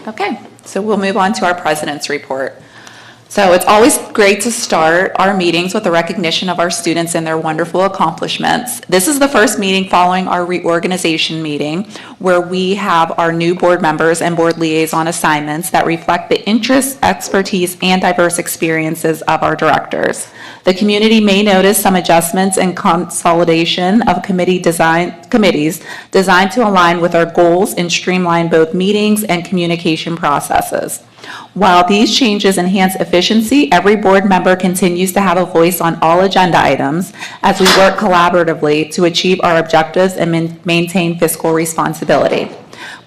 Okay, so we'll move on to our president's report. So it's always great to start our meetings with a recognition of our students and their wonderful accomplishments. This is the first meeting following our reorganization meeting where we have our new board members and board liaison assignments that reflect the interests, expertise, and diverse experiences of our directors. The community may notice some adjustments and consolidation of committees designed to align with our goals and streamline both meetings and communication processes. While these changes enhance efficiency, every board member continues to have a voice on all agenda items as we work collaboratively to achieve our objectives and maintain fiscal responsibility.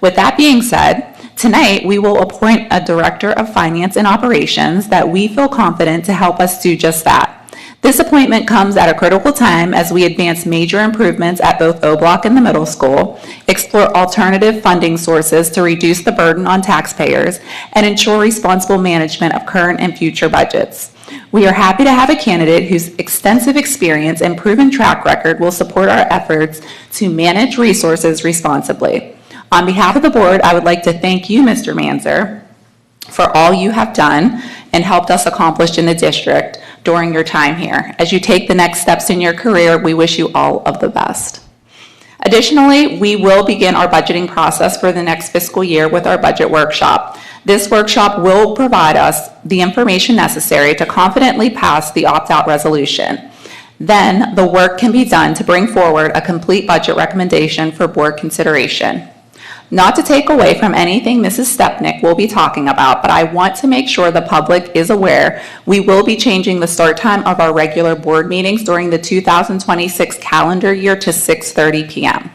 With that being said, tonight we will appoint a Director of Finance and Operations that we feel confident to help us do just that. This appointment comes at a critical time as we advance major improvements at both O Block and the middle school, explore alternative funding sources to reduce the burden on taxpayers, and ensure responsible management of current and future budgets. We are happy to have a candidate whose extensive experience and proven track record will support our efforts to manage resources responsibly. On behalf of the board, I would like to thank you, Mr. Manzer, for all you have done and helped us accomplish in the district during your time here. As you take the next steps in your career, we wish you all of the best. Additionally, we will begin our budgeting process for the next fiscal year with our budget workshop. This workshop will provide us the information necessary to confidently pass the opt-out resolution. Then the work can be done to bring forward a complete budget recommendation for board consideration. Not to take away from anything Mrs. Stepnick will be talking about, but I want to make sure the public is aware we will be changing the start time of our regular board meetings during the 2026 calendar year to 6:30 p.m.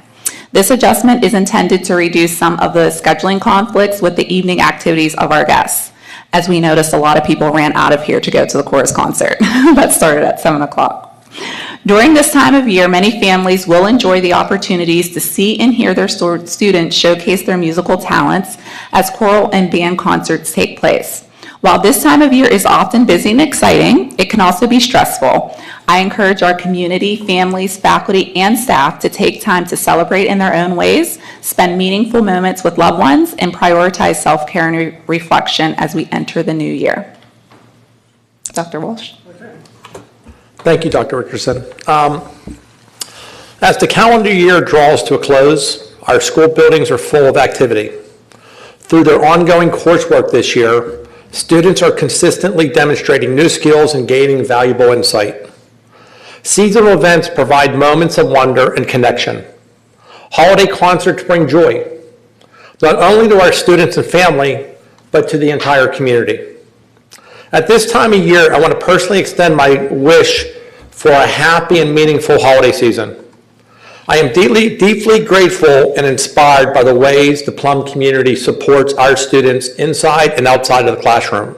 This adjustment is intended to reduce some of the scheduling conflicts with the evening activities of our guests. As we noticed, a lot of people ran out of here to go to the chorus concert that started at 7 o'clock. During this time of year, many families will enjoy the opportunities to see and hear their students showcase their musical talents as choral and band concerts take place. While this time of year is often busy and exciting, it can also be stressful. I encourage our community, families, faculty, and staff to take time to celebrate in their own ways, spend meaningful moments with loved ones, and prioritize self-care and reflection as we enter the new year. Dr. Walsh. Thank you, Dr. Richardson. As the calendar year draws to a close, our school buildings are full of activity. Through their ongoing coursework this year, students are consistently demonstrating new skills and gaining valuable insight. Seasonal events provide moments of wonder and connection. Holiday concerts bring joy, not only to our students and family, but to the entire community. At this time of year, I want to personally extend my wish for a happy and meaningful holiday season. I am deeply grateful and inspired by the ways the Plum community supports our students inside and outside of the classroom.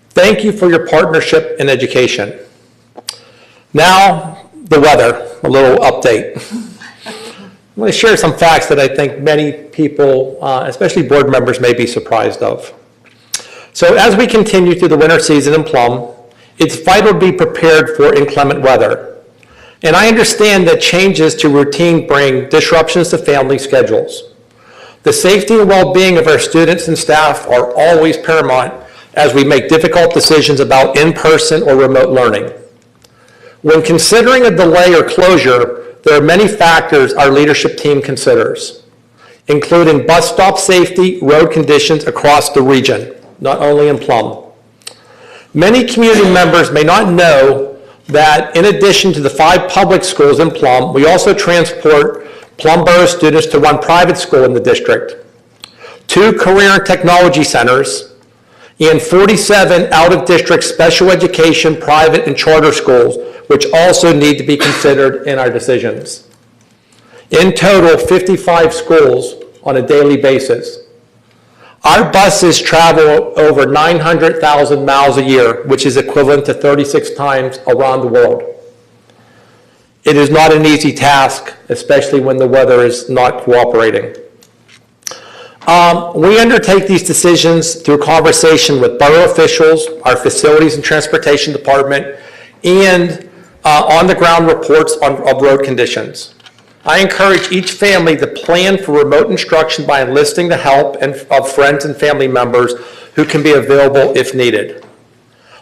Thank you for your partnership in education. Now, the weather, a little update. I'm going to share some facts that I think many people, especially board members, may be surprised of. So as we continue through the winter season in Plum, it's vital to be prepared for inclement weather. And I understand that changes to routine bring disruptions to family schedules. The safety and well-being of our students and staff are always paramount as we make difficult decisions about in-person or remote learning. When considering a delay or closure, there are many factors our leadership team considers, including bus stop safety, road conditions across the region, not only in Plum. Many community members may not know that in addition to the 5 public schools in Plum, we also transport Plum Borough students to one private school in the district, 2 career and technology centers, and 47 out-of-district special education private and charter schools, which also need to be considered in our decisions. In total, 55 schools on a daily basis. Our buses travel over 900,000 miles a year, which is equivalent to 36 times around the world. It is not an easy task, especially when the weather is not cooperating. We undertake these decisions through conversation with borough officials, our facilities and transportation department, and on-the-ground reports of road conditions. I encourage each family to plan for remote instruction by enlisting the help of friends and family members who can be available if needed.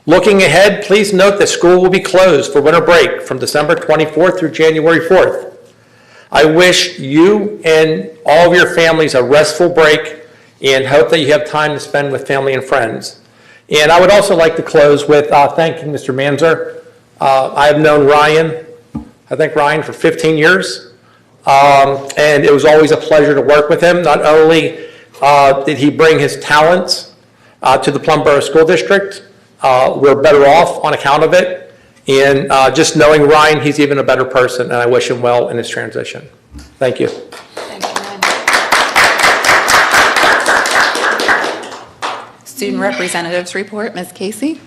Looking ahead, please note that school will be closed for winter break from December 24th through January 4th. I wish you and all of your families a restful break and hope that you have time to spend with family and friends. And I would also like to close with thanking Mr. Manzer. I have known Ryan, for 15 years. And it was always a pleasure to work with him. Not only did he bring his talents to the Plum Borough School District, we're better off on account of it. And just knowing Ryan, he's even a better person, and I wish him well in his transition. Thank you. Thank you, Ryan. Student Representatives Report, Ms. Casey.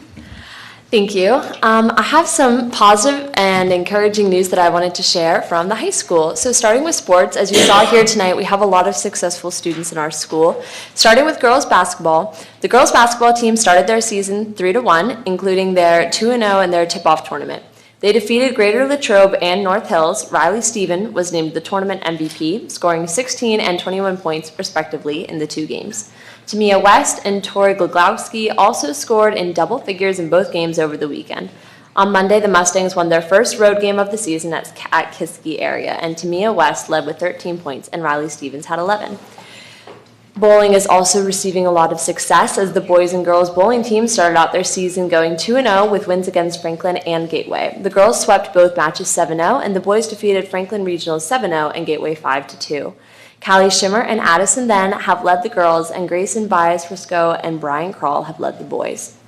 Thank you. I have some positive and encouraging news that I wanted to share from the high school. So starting with sports, as you saw here tonight, we have a lot of successful students in our school. Starting with girls basketball, the girls basketball team started their season 3-1, including their 2-0 in their tip-off tournament. They defeated Greater Latrobe and North Hills. Riley Stephen was named the tournament MVP, scoring 16 and 21 points respectively in the two games. Tamia West and Tori Gloglowski also scored in double figures in both games over the weekend. On Monday, the Mustangs won their first road game of the season at Kiski area, and Tamia West led with 13 points and Riley Stevens had 11. Bowling is also receiving a lot of success as the boys and girls bowling teams started out their season going 2-0 with wins against Franklin and Gateway. The girls swept both matches 7-0, and the boys defeated Franklin Regional 7-0 and Gateway 5-2. Callie Schimmer and Addison Then have led the girls, and Grayson Baez-Frisco and Brian Krall have led the boys.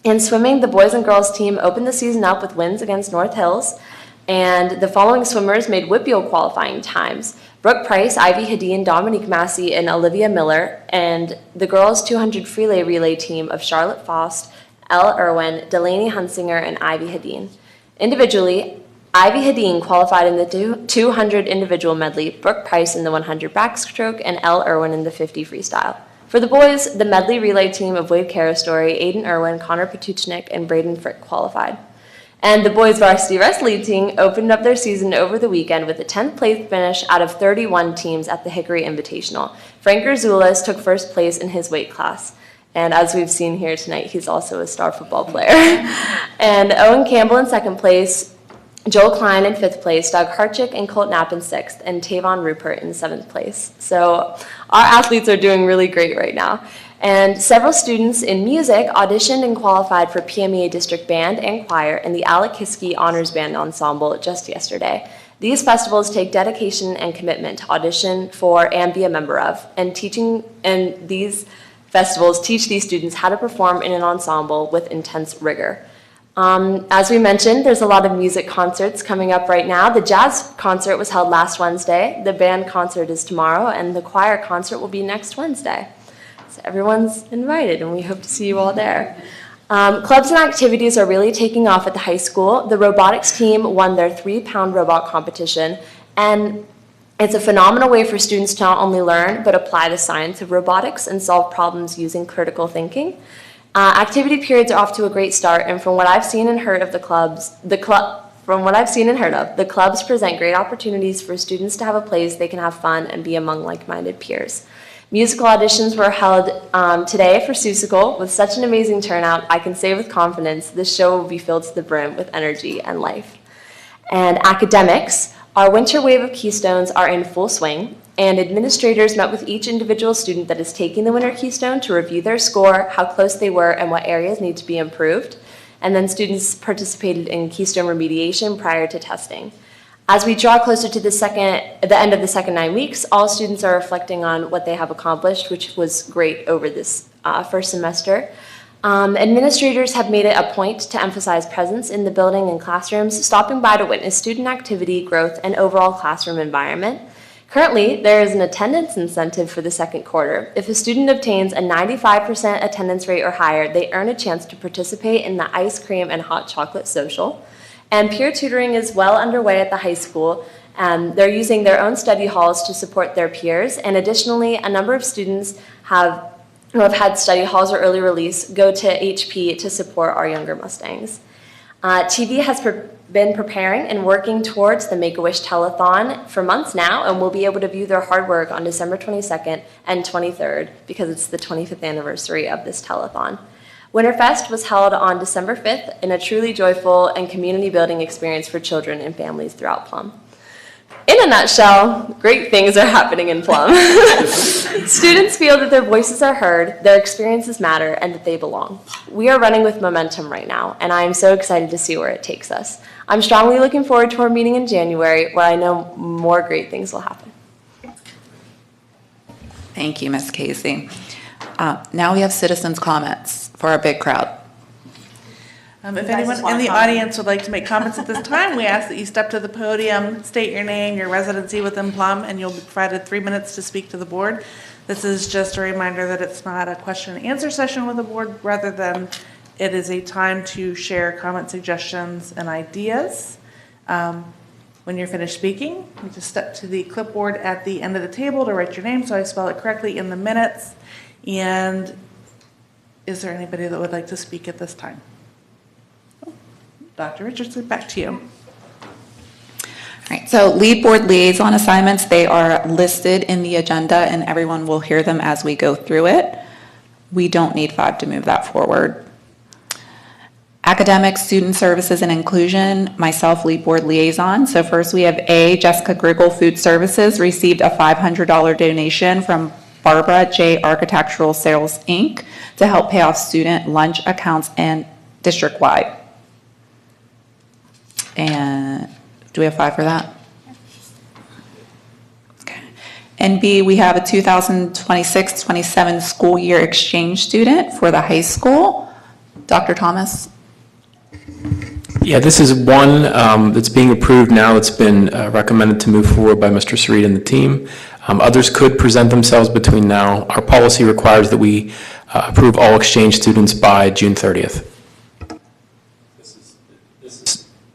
In swimming, the boys and girls team opened the season up with wins against North Hills, and the following swimmers made Whitfield qualifying times: Brooke Price, Ivy Hadeen, Dominique Massey, and Olivia Miller, and the girls' 200 freelay relay team of Charlotte Faust, Elle Irwin, Delaney Hunsinger, and Ivy Hadeen. Individually, Ivy Hadeen qualified in the 200 individual medley, Brooke Price in the 100 backstroke, and Elle Irwin in the 50 freestyle. For the boys, the medley relay team of Wade Carastory, Aiden Irwin, Connor Petuchnik, and Braden Frick qualified. And the boys varsity wrestling team opened up their season over the weekend with a 10th place finish out of 31 teams at the Hickory Invitational. Frank Urzulis took first place in his weight class. And as we've seen here tonight, he's also a star football player. And Owen Campbell in second place, Joel Klein in 5th place, Doug Harchick and Colt Knapp in 6th, and Tavon Rupert in 7th place. So our athletes are doing really great right now. And several students in music auditioned and qualified for PMEA District Band and Choir and the Alakiski Honors Band Ensemble just yesterday. These festivals take dedication and commitment to audition for and be a member of, and these festivals teach these students how to perform in an ensemble with intense rigor. As we mentioned, there's a lot of music concerts coming up right now. The jazz concert was held last Wednesday, the band concert is tomorrow, and the choir concert will be next Wednesday. So everyone's invited, and we hope to see you all there. Clubs and activities are really taking off at the high school. The robotics team won their 3-pound robot competition, and it's a phenomenal way for students to not only learn, but apply the science of robotics and solve problems using critical thinking. Activity periods are off to a great start, and from what I've seen and heard of the clubs present great opportunities for students to have a place they can have fun and be among like-minded peers. Musical auditions were held today for Seussical. With such an amazing turnout, I can say with confidence this show will be filled to the brim with energy and life. And academics, our winter wave of Keystones are in full swing, and administrators met with each individual student that is taking the Winter Keystone to review their score, how close they were, and what areas need to be improved. And then students participated in Keystone remediation prior to testing. As we draw closer to the end of the second 9 weeks, all students are reflecting on what they have accomplished, which was great over this first semester. Administrators have made it a point to emphasize presence in the building and classrooms, stopping by to witness student activity, growth, and overall classroom environment. Currently, there is an attendance incentive for the second quarter. If a student obtains a 95% attendance rate or higher, they earn a chance to participate in the ice cream and hot chocolate social. And peer tutoring is well underway at the high school. They're using their own study halls to support their peers. And additionally, a number of students who have had study halls or early release go to HP to support our younger Mustangs. TV has been preparing and working towards the Make-A-Wish Telethon for months now, and we'll be able to view their hard work on December 22nd and 23rd because it's the 25th anniversary of this telethon. Winterfest was held on December 5th in a truly joyful and community-building experience for children and families throughout Plum. In a nutshell, great things are happening in Plum. Students feel that their voices are heard, their experiences matter, and that they belong. We are running with momentum right now, and I am so excited to see where it takes us. I'm strongly looking forward to our meeting in January, where I know more great things will happen. Thank you, Ms. Casey. Now we have citizens' comments for our big crowd. If anyone in the audience would like to make comments at this time, we ask that you step to the podium, state your name, your residency within Plum, and you'll be provided 3 minutes to speak to the board. This is just a reminder that it's not a question and answer session with the board, rather than it is a time to share comment, suggestions, and ideas. When you're finished speaking, you just step to the clipboard at the end of the table to write your name so I spell it correctly in the minutes. And is there anybody that would like to speak at this time? Dr. Richardson, back to you. All right, so lead board liaison assignments, they are listed in the agenda and everyone will hear them as we go through it. We don't need 5 to move that forward. Academic, student services, and inclusion, myself, lead board liaison. So first we have A, Jessica Griggle Food Services received a $500 donation from Barbara J. Architectural Sales, Inc. to help pay off student lunch accounts and district-wide. And do we have 5 for that? Okay. And B, we have a 2026-27 school year exchange student for the high school. Dr. Thomas? Yeah, this is one that's being approved now. It's been recommended to move forward by Mr. Sarid and the team. Others could present themselves between now. Our policy requires that we approve all exchange students by June 30th.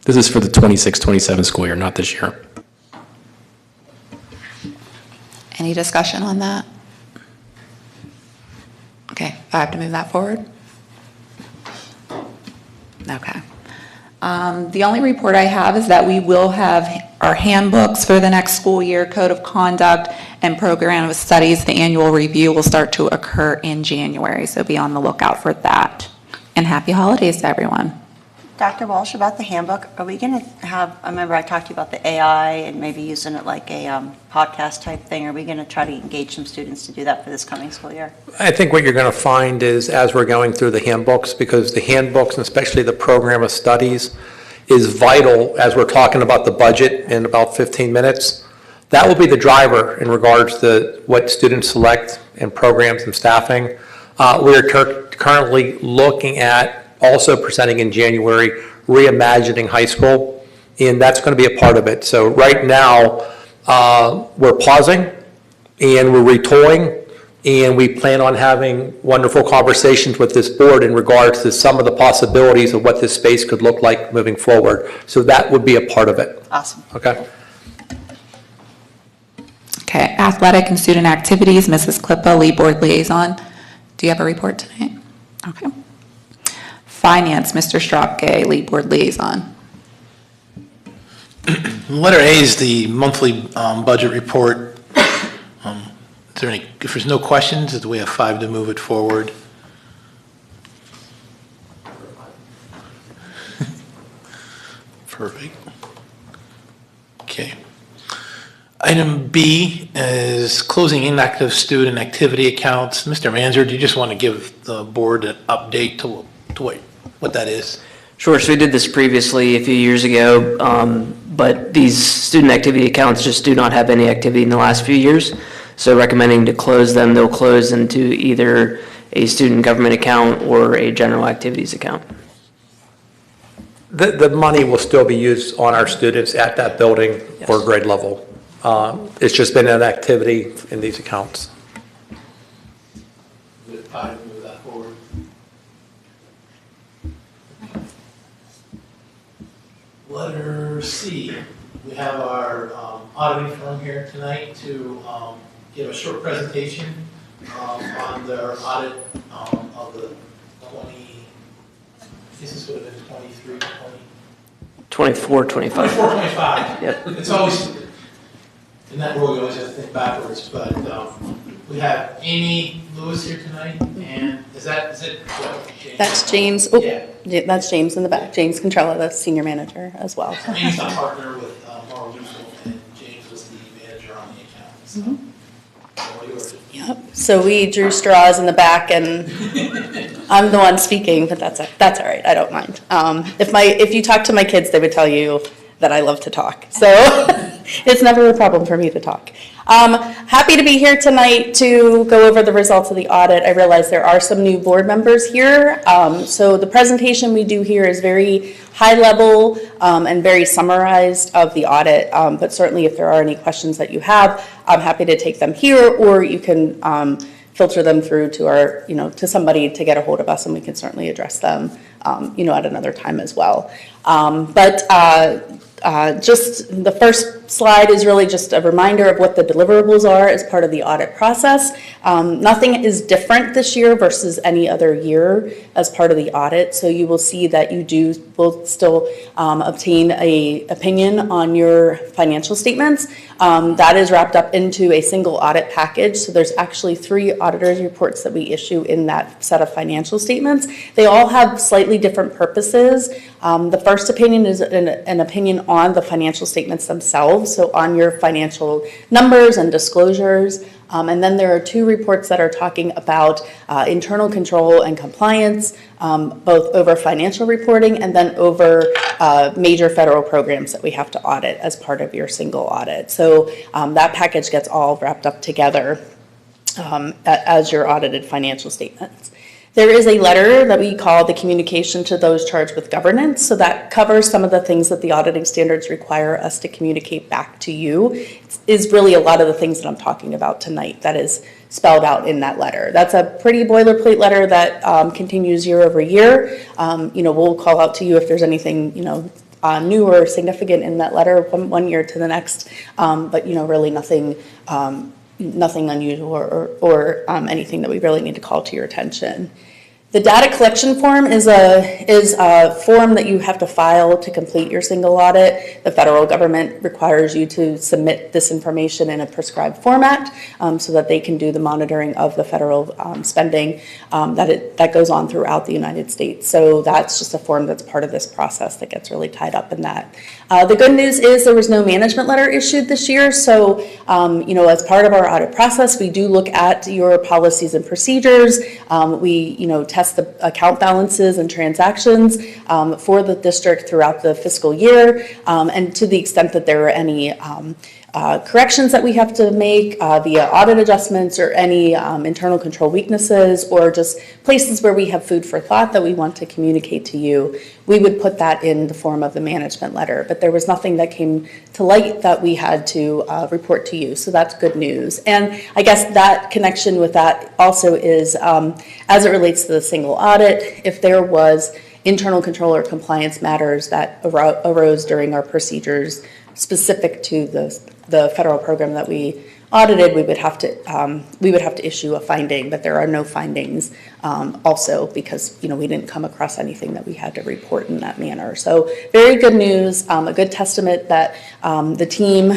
This is for the 26-27 school year, not this year. Any discussion on that? Okay, 5 to move that forward? Okay. The only report I have is that we will have our handbooks for the next school year, code of conduct, and program of studies. The annual review will start to occur in January, so be on the lookout for that. And happy holidays to everyone. Dr. Walsh, about the handbook, are we going to have, I remember I talked to you about the AI and maybe using it like a podcast type thing. Are we going to try to engage some students to do that for this coming school year? I think what you're going to find is, as we're going through the handbooks, because the handbooks, and especially the program of studies, is vital as we're talking about the budget in about 15 minutes. That will be the driver in regards to what students select and programs and staffing. We're currently looking at also presenting in January, reimagining high school, and that's going to be a part of it. So right now, we're pausing and we're retooling, and we plan on having wonderful conversations with this board in regards to some of the possibilities of what this space could look like moving forward. So that would be a part of it. Awesome. Okay. Okay, athletic and student activities, Mrs. Klippa, lead board liaison. Do you have a report tonight? Okay. Finance, Mr. Strapke, lead board liaison. Letter A is the monthly budget report. Is there any, if there's no questions, do we have 5 to move it forward? Perfect. Okay. Item B is closing inactive student activity accounts. Mr. Manzer, do you just want to give the board an update to what that is? Sure, so we did this previously a few years ago, but these student activity accounts just do not have any activity in the last few years. So recommending to close them, they'll close into either a student government account or a general activities account. The money will still be used on our students at that building or grade level. It's just been an activity in these accounts. Move that forward. Letter C, we have our auditing firm here tonight to give a short presentation on their audit of the This would have been 23, 20. 24, 25. 24, 25. Yep. It's always, in that role, you always have to think backwards, but we have Amy Lewis here tonight, and is it? James? That's James, oh, Yeah. yeah, that's James in the back, James Contrella, the senior manager as well. Amy's a partner with Laura Weasel, and James was the manager on the account, so. All yours. Yep, so we drew straws in the back, and I'm the one speaking, but that's all right, I don't mind. If you talk to my kids, they would tell you that I love to talk, so it's never a problem for me to talk. Happy to be here tonight to go over the results of the audit. I realize there are some new board members here, so the presentation we do here is very high level and very summarized of the audit, but certainly if there are any questions that you have, I'm happy to take them here, or you can filter them through to our, to somebody to get a hold of us, and we can certainly address them, at another time as well. Just the first slide is really just a reminder of what the deliverables are as part of the audit process. Nothing is different this year versus any other year as part of the audit. So you will see that you will still obtain an opinion on your financial statements. That is wrapped up into a single audit package. So there's actually 3 auditor's reports that we issue in that set of financial statements. They all have slightly different purposes. The first opinion is an opinion on the financial statements themselves, so on your financial numbers and disclosures. And then there are 2 reports that are talking about internal control and compliance, both over financial reporting and then over major federal programs that we have to audit as part of your single audit. So that package gets all wrapped up together as your audited financial statements. There is a letter that we call the communication to those charged with governance. So that covers some of the things that the auditing standards require us to communicate back to you. It is really a lot of the things that I'm talking about tonight that is spelled out in that letter. That's a pretty boilerplate letter that continues year over year. We'll call out to you if there's anything, new or significant in that letter from one year to the next. But really nothing unusual or anything that we really need to call to your attention. The data collection form is a form that you have to file to complete your single audit. The federal government requires you to submit this information in a prescribed format so that they can do the monitoring of the federal spending that goes on throughout the United States. So that's just a form that's part of this process that gets really tied up in that. The good news is there was no management letter issued this year. So, as part of our audit process, we do look at your policies and procedures. We, test the account balances and transactions for the district throughout the fiscal year. And to the extent that there are any corrections that we have to make via audit adjustments or any internal control weaknesses or just places where we have food for thought that we want to communicate to you, we would put that in the form of the management letter. But there was nothing that came to light that we had to report to you, so that's good news. And I guess that connection with that also is, as it relates to the single audit, if there was internal control or compliance matters that arose during our procedures specific to the federal program that we audited, we would have to issue a finding, but there are no findings also because we didn't come across anything that we had to report in that manner. So very good news, a good testament that the team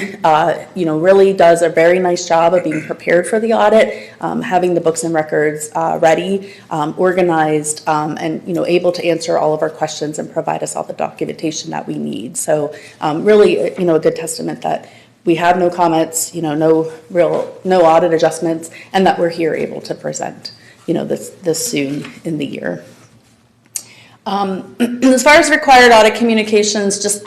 really does a very nice job of being prepared for the audit, having the books and records ready, organized, and able to answer all of our questions and provide us all the documentation that we need. So really a good testament that we have no comments, no audit adjustments, and that we're here able to present, this soon in the year. As far as required audit communications, just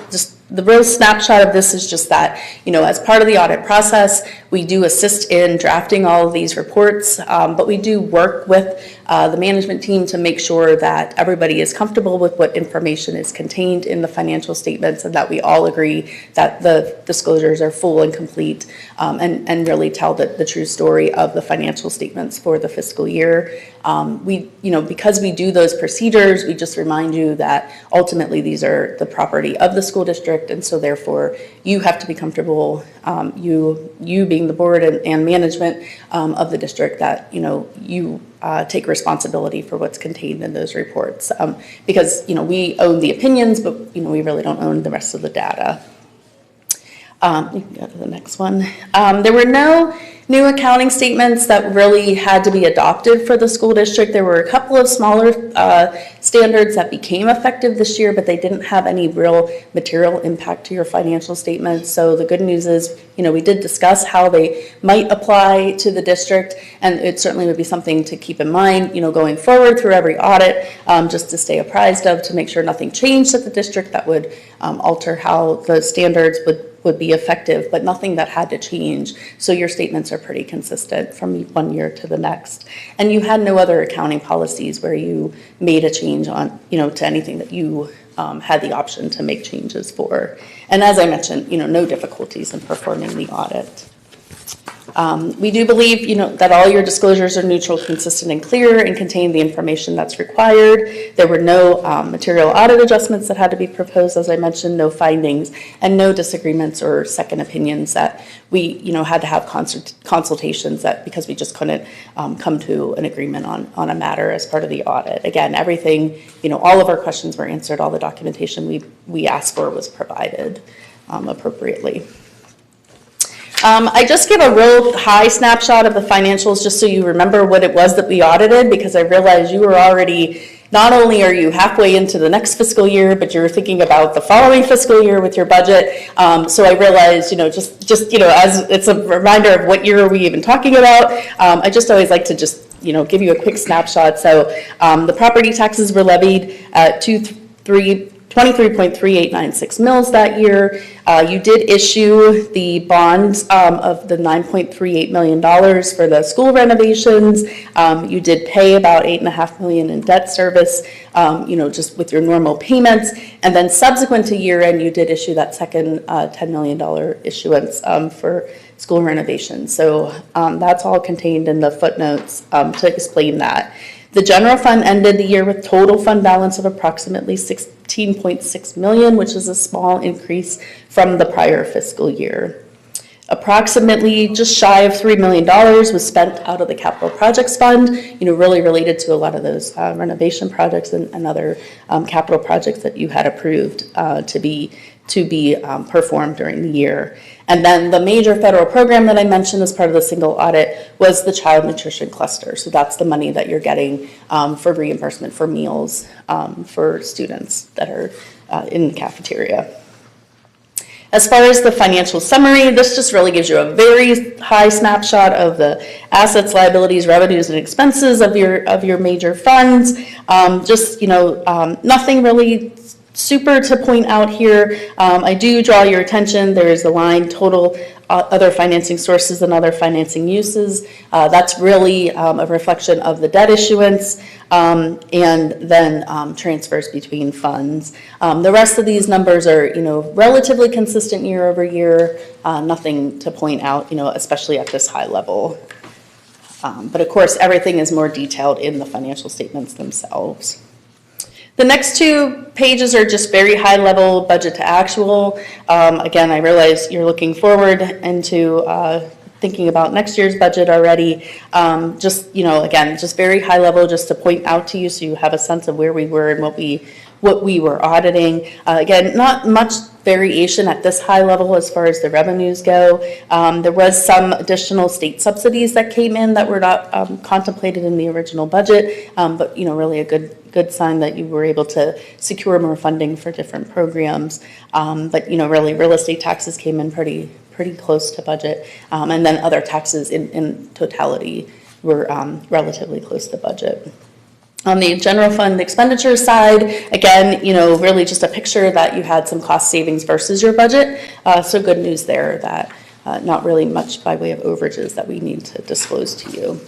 the real snapshot of this is just that, as part of the audit process, we do assist in drafting all of these reports, but we do work with the management team to make sure that everybody is comfortable with what information is contained in the financial statements and that we all agree that the disclosures are full and complete and really tell the true story of the financial statements for the fiscal year. Because we do those procedures, we just remind you that ultimately these are the property of the school district, and so therefore you have to be comfortable, you being the board and management of the district, that you take responsibility for what's contained in those reports. Because, we own the opinions, but, we really don't own the rest of the data. You can go to the next one. There were no new accounting statements that really had to be adopted for the school district. There were a couple of smaller standards that became effective this year, but they didn't have any real material impact to your financial statements. So the good news is, we did discuss how they might apply to the district, and it certainly would be something to keep in mind, going forward through every audit, just to stay apprised of, to make sure nothing changed at the district that would alter how the standards would be effective, but nothing that had to change. So your statements are pretty consistent from one year to the next. And you had no other accounting policies where you made a change on, to anything that you had the option to make changes for. And as I mentioned, no difficulties in performing the audit. We do believe, that all your disclosures are neutral, consistent, and clear, and contain the information that's required. There were no material audit adjustments that had to be proposed, as I mentioned, no findings, and no disagreements or second opinions that we, had to have consultations that because we just couldn't come to an agreement on a matter as part of the audit. Again, everything, all of our questions were answered, all the documentation we asked for was provided appropriately. I just give a real high snapshot of the financials just so you remember what it was that we audited, because I realize you were already, not only are you halfway into the next fiscal year, but you're thinking about the following fiscal year with your budget. So I realize, just as it's a reminder of what year are we even talking about, I just always like to just, give you a quick snapshot. So the property taxes were levied at 23.3896 mils that year. You did issue the bonds of the $9.38 million for the school renovations. You did pay about $8.5 million in debt service, just with your normal payments. And then subsequent to year end, you did issue that second $10 million issuance for school renovations. So that's all contained in the footnotes to explain that. The general fund ended the year with total fund balance of approximately $16.6 million, which is a small increase from the prior fiscal year. Approximately just shy of $3 million was spent out of the capital projects fund, really related to a lot of those renovation projects and other capital projects that you had approved to be performed during the year. And then the major federal program that I mentioned as part of the single audit was the child nutrition cluster. So that's the money that you're getting for reimbursement for meals for students that are in the cafeteria. As far as the financial summary, this just really gives you a very high snapshot of the assets, liabilities, revenues, and expenses of your major funds. Nothing really super to point out here. I do draw your attention. There is the line total other financing sources and other financing uses. That's really a reflection of the debt issuance and then transfers between funds. The rest of these numbers are, relatively consistent year over year. Nothing to point out, especially at this high level. But of course, everything is more detailed in the financial statements themselves. The next two pages are just very high level budget to actual. Again, I realize you're looking forward into thinking about next year's budget already. Again, just very high level, just to point out to you so you have a sense of where we were and what we were auditing. Again, not much variation at this high level as far as the revenues go. There was some additional state subsidies that came in that were not contemplated in the original budget, but really a good sign that you were able to secure more funding for different programs. But really real estate taxes came in pretty close to budget, and then other taxes in totality were relatively close to budget. On the general fund expenditure side, again, really just a picture that you had some cost savings versus your budget. So good news there that not really much by way of overages that we need to disclose to you.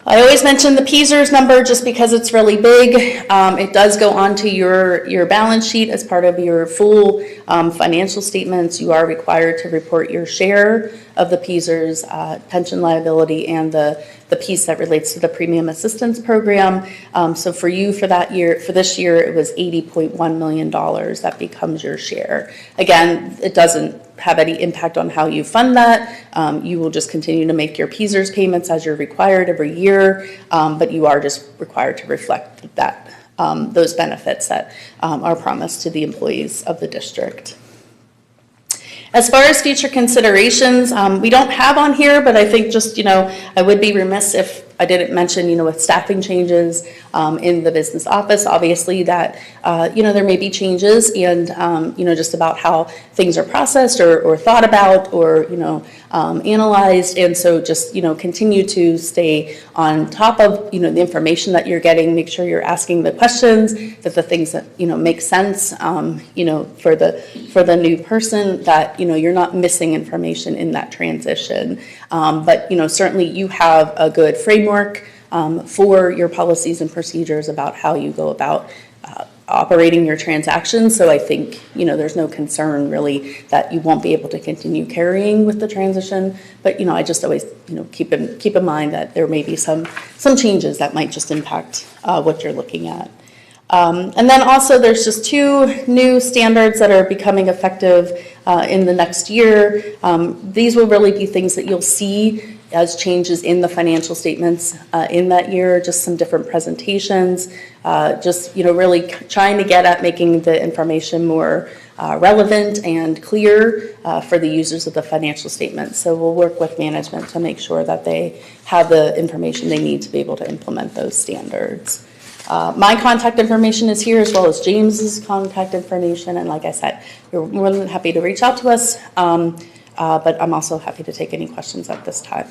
I always mention the PSERS number just because it's really big. It does go onto your balance sheet as part of your full financial statements. You are required to report your share of the PESER's pension liability and the piece that relates to the premium assistance program. So for you, for this year, it was $80.1 million that becomes your share. Again, it doesn't have any impact on how you fund that. You will just continue to make your PESER's payments as you're required every year, but you are just required to reflect that, those benefits that are promised to the employees of the district. As far as future considerations, we don't have on here, but I think just, I would be remiss if I didn't mention, with staffing changes in the business office, obviously that, there may be changes and, just about how things are processed or thought about or, analyzed. And so just, continue to stay on top of, the information that you're getting, make sure you're asking the questions, that the things that, make sense, for the new person, that, you're not missing information in that transition. But, certainly you have a good framework for your policies and procedures about how you go about operating your transactions. So I think, there's no concern really that you won't be able to continue carrying with the transition. But, I just always, keep in mind that there may be some changes that might just impact what you're looking at. And then also there's just 2 new standards that are becoming effective in the next year. These will really be things that you'll see as changes in the financial statements in that year, just some different presentations, just, really trying to get at making the information more relevant and clear for the users of the financial statements. So we'll work with management to make sure that they have the information they need to be able to implement those standards. My contact information is here, as well as James's contact information, and like I said, you're more than happy to reach out to us, but I'm also happy to take any questions at this time.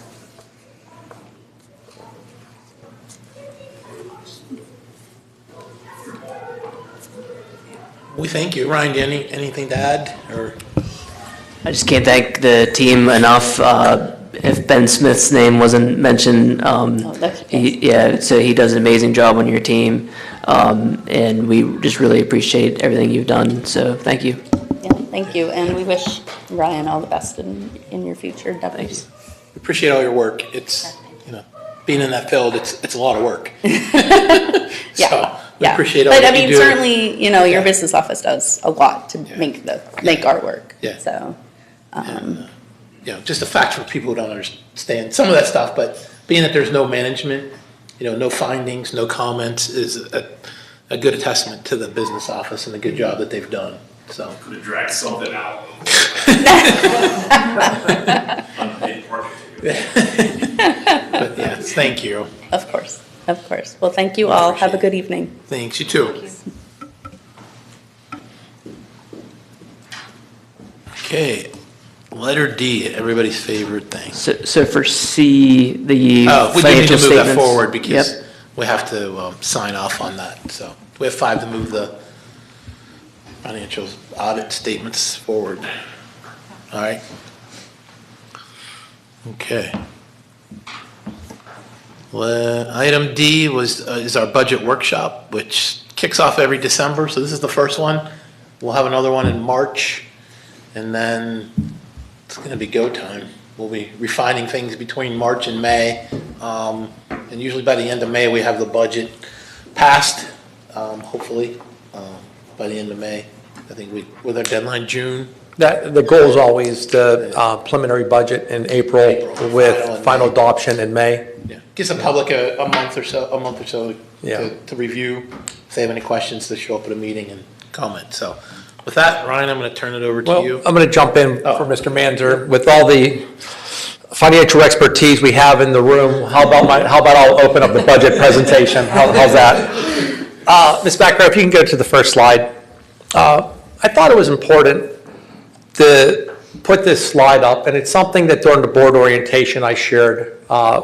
We thank you. Ryan, do you anything to add, or? I just can't thank the team enough. If Ben Smith's name wasn't mentioned, so he does an amazing job on your team, and we just really appreciate everything you've done, so thank you. Yeah, thank you, and we wish Ryan all the best in your future endeavors. We appreciate all your work. It's, being in that field, it's a lot of work. Yeah, we appreciate all but that you do. certainly, your business office does a lot to make our work. Yeah. So. Just a fact for people who don't understand some of that stuff, but being that there's no management, no findings, no comments is a good testament to the business office and the good job that they've done. So could have dragged something out. But yes, thank you. Of course. Well, thank you all. Have a good evening. Thanks, you too. Okay, letter D, everybody's favorite thing. So for C, the We do need financial to move that statements. forward because Yep. we have to sign off on that. So we have 5 to move the financial audit statements forward. All right. Okay. Well, item D is our budget workshop, which kicks off every December. So this is the first one. We'll have another one in March, and then it's going to be go time. We'll be refining things between March and May, and usually by the end of May we have the budget passed. Hopefully by the end of May. I think with our deadline June. The goal is always the preliminary budget in April with final adoption in May. Yeah, gives the public a month or so Yeah. to review. If they have any questions, to show up at a meeting and comment. So with that, Ryan, I'm going to turn it over to Well, you. I'm going to jump in Oh. for Mr. Manzer. With all the financial expertise we have in the room, how about I'll open up the budget presentation? How's that? Ms. Becker, if you can go to the first slide. I thought it was important to put this slide up, and it's something that during the board orientation I shared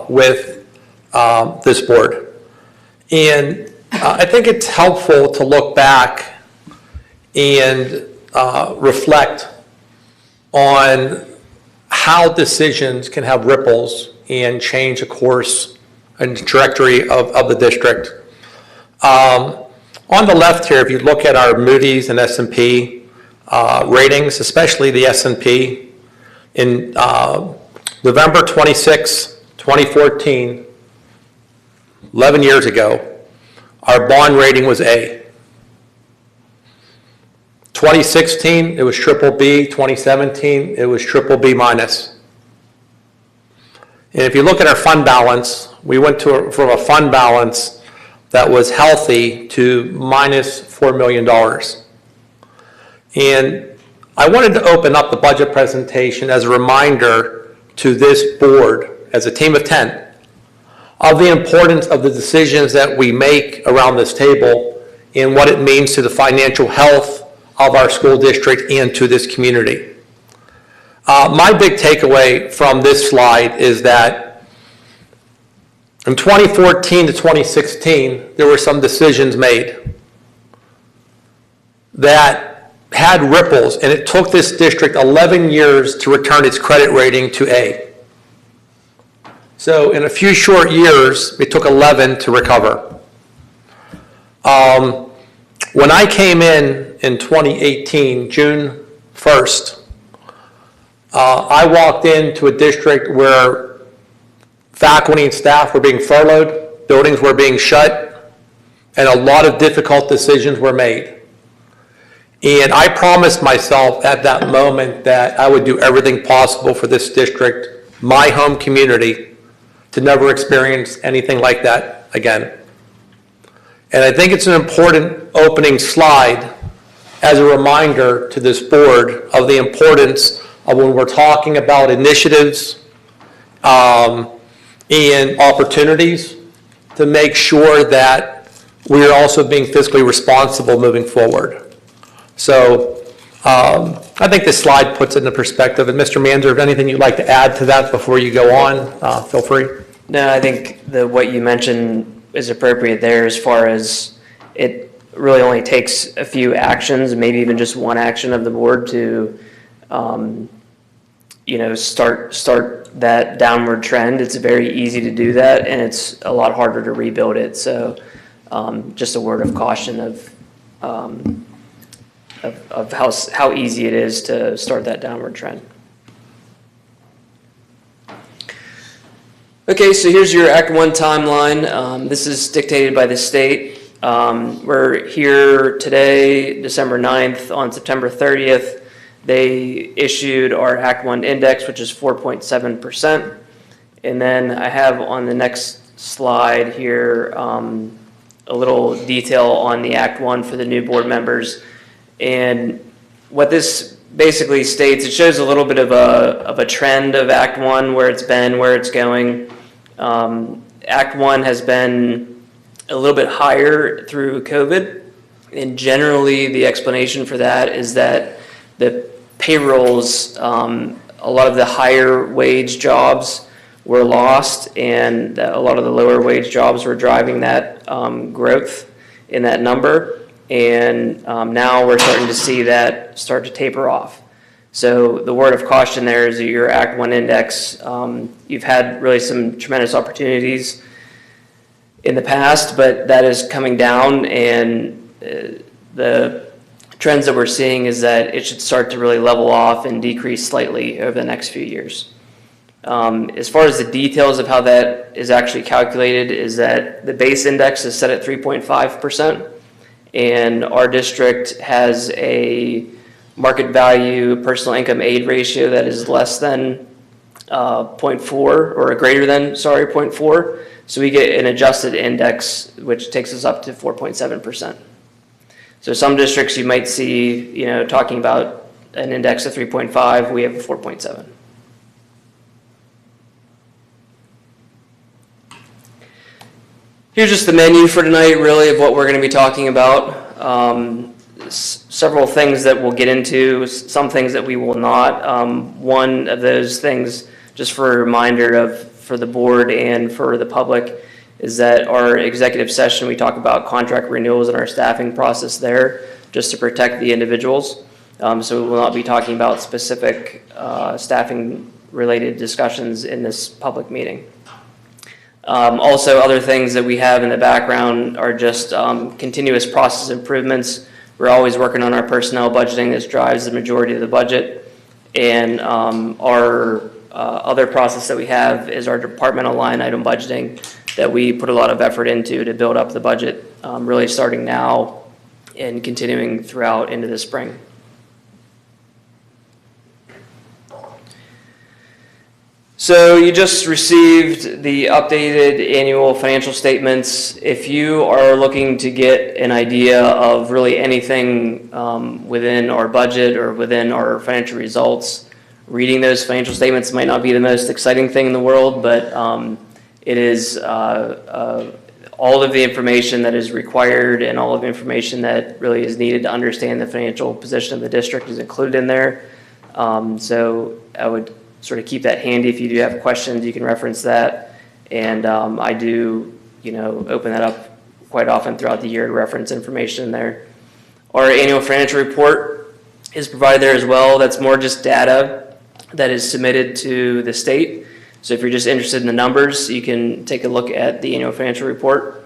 with this board. And I think it's helpful to look back and reflect on how decisions can have ripples and change the course and trajectory of the district. On the left here, if you look at our Moody's and S&P ratings, especially the S&P, in November 26, 2014, 11 years ago, our bond rating was A. 2016, it was triple B. 2017, it was triple B minus. And if you look at our fund balance, we went from a fund balance that was healthy to minus $4 million. And I wanted to open up the budget presentation as a reminder to this board, as a team of 10, of the importance of the decisions that we make around this table and what it means to the financial health of our school district and to this community. My big takeaway from this slide is that in 2014 to 2016, there were some decisions made that had ripples, and it took this district 11 years to return its credit rating to A. So in a few short years, it took 11 to recover. When I came in 2018, June 1st, I walked into a district where faculty and staff were being furloughed, buildings were being shut, and a lot of difficult decisions were made. And I promised myself at that moment that I would do everything possible for this district, my home community, to never experience anything like that again. And I think it's an important opening slide as a reminder to this board of the importance of when we're talking about initiatives and opportunities to make sure that we are also being fiscally responsible moving forward. So I think this slide puts it into perspective. And Mr. Manzer, if anything you'd like to add to that before you go on, feel free. No, I think what you mentioned is appropriate there, as far as it really only takes a few actions, maybe even just one action of the board to, start that downward trend. It's very easy to do that, and it's a lot harder to rebuild it. So just a word of caution of how easy it is to start that downward trend. Okay, so here's your Act 1 timeline. This is dictated by the state. We're here today, December 9th. On September 30th, they issued our Act 1 index, which is 4.7%. And then I have on the next slide here a little detail on the Act 1 for the new board members. And what this basically states, it shows a little bit of a trend of Act 1, where it's been, where it's going. Act 1 has been a little bit higher through COVID, and generally the explanation for that is that the payrolls, a lot of the higher wage jobs were lost, and a lot of the lower wage jobs were driving that growth in that number. And now we're starting to see that start to taper off. So the word of caution there is that your Act 1 index, you've had really some tremendous opportunities in the past, but that is coming down, and the trends that we're seeing is that it should start to really level off and decrease slightly over the next few years. As far as the details of how that is actually calculated, is that the base index is set at 3.5%, and our district has a market value personal income aid ratio that is less than 0.4, or greater than, 0.4. So we get an adjusted index, which takes us up to 4.7%. So some districts you might see, talking about an index of 3.5, we have a 4.7. Here's just the menu for tonight, really, of what we're going to be talking about. Several things that we'll get into, some things that we will not. One of those things, just for a reminder for the board and for the public, is that our executive session, we talk about contract renewals and our staffing process there, just to protect the individuals. So we will not be talking about specific staffing related discussions in this public meeting. Also, other things that we have in the background are just continuous process improvements. We're always working on our personnel budgeting. This drives the majority of the budget. And our other process that we have is our departmental line item budgeting that we put a lot of effort into to build up the budget, really starting now and continuing throughout into the spring. So you just received the updated annual financial statements. If you are looking to get an idea of really anything within our budget or within our financial results, reading those financial statements might not be the most exciting thing in the world, but it is all of the information that is required and all of the information that really is needed to understand the financial position of the district is included in there. So I would sort of keep that handy. If you do have questions, you can reference that. And I do, open that up quite often throughout the year to reference information in there. Our annual financial report is provided there as well. That's more just data that is submitted to the state. So if you're just interested in the numbers, you can take a look at the annual financial report.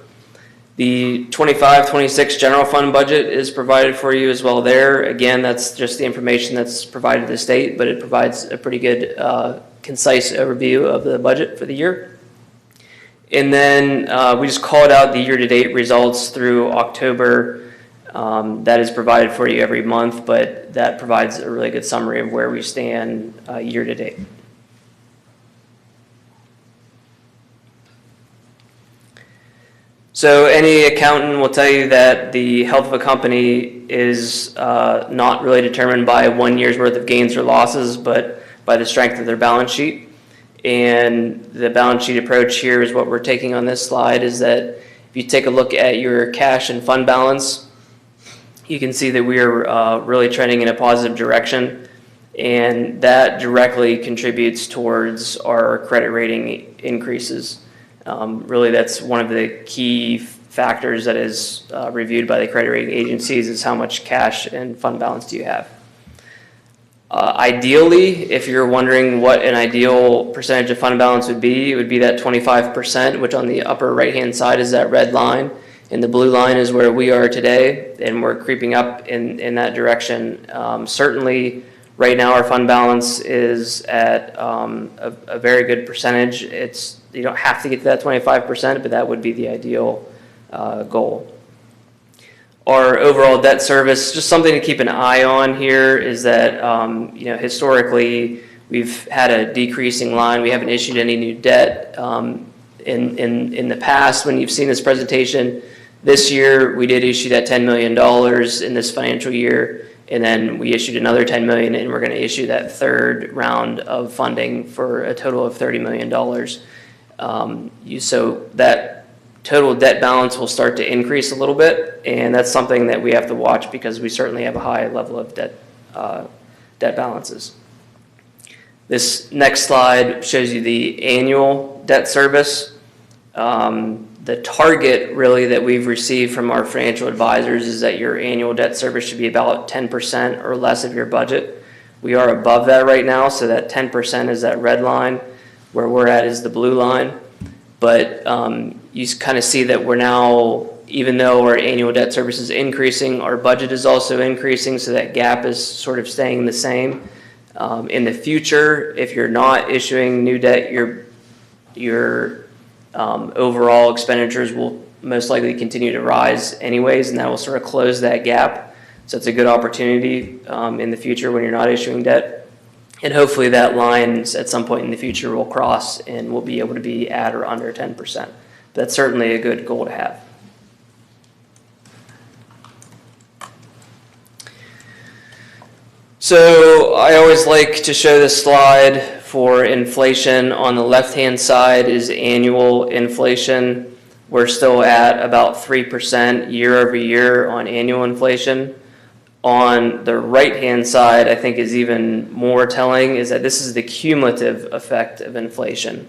The 25-26 general fund budget is provided for you as well there. Again, that's just the information that's provided to the state, but it provides a pretty good, concise overview of the budget for the year. And then we just called out the year-to-date results through October. That is provided for you every month, but that provides a really good summary of where we stand year-to-date. So any accountant will tell you that the health of a company is not really determined by 1 year's worth of gains or losses, but by the strength of their balance sheet. And the balance sheet approach here is what we're taking on this slide, is that if you take a look at your cash and fund balance, you can see that we are really trending in a positive direction. And that directly contributes towards our credit rating increases. Really, that's one of the key factors that is reviewed by the credit rating agencies, is how much cash and fund balance do you have. Ideally, if you're wondering what an ideal percentage of fund balance would be, it would be that 25%, which on the upper right-hand side is that red line, and the blue line is where we are today, and we're creeping up in that direction. Certainly, right now our fund balance is at a very good percentage. You don't have to get to that 25%, but that would be the ideal goal. Our overall debt service, just something to keep an eye on here, is that historically we've had a decreasing line. We haven't issued any new debt in the past. When you've seen this presentation, this year we did issue that $10 million in this financial year, and then we issued another $10 million, and we're going to issue that third round of funding for a total of $30 million. So that total debt balance will start to increase a little bit, and that's something that we have to watch because we certainly have a high level of debt balances. This next slide shows you the annual debt service. The target really that we've received from our financial advisors is that your annual debt service should be about 10% or less of your budget. We are above that right now, so that 10% is that red line. Where we're at is the blue line. But you kind of see that we're now, even though our annual debt service is increasing, our budget is also increasing, so that gap is sort of staying the same. In the future, if you're not issuing new debt, your overall expenditures will most likely continue to rise anyways, and that will sort of close that gap. So it's a good opportunity in the future when you're not issuing debt. And hopefully that line at some point in the future will cross and we'll be able to be at or under 10%. That's certainly a good goal to have. So I always like to show this slide for inflation. On the left-hand side is annual inflation. We're still at about 3% year over year on annual inflation. On the right-hand side, I think is even more telling, is that this is the cumulative effect of inflation.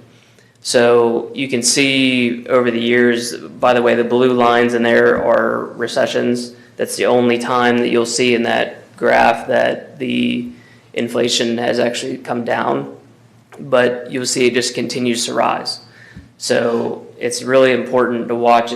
So you can see over the years, by the way, the blue lines in there are recessions. That's the only time that you'll see in that graph that the inflation has actually come down, but you'll see it just continues to rise. So it's really important to watch.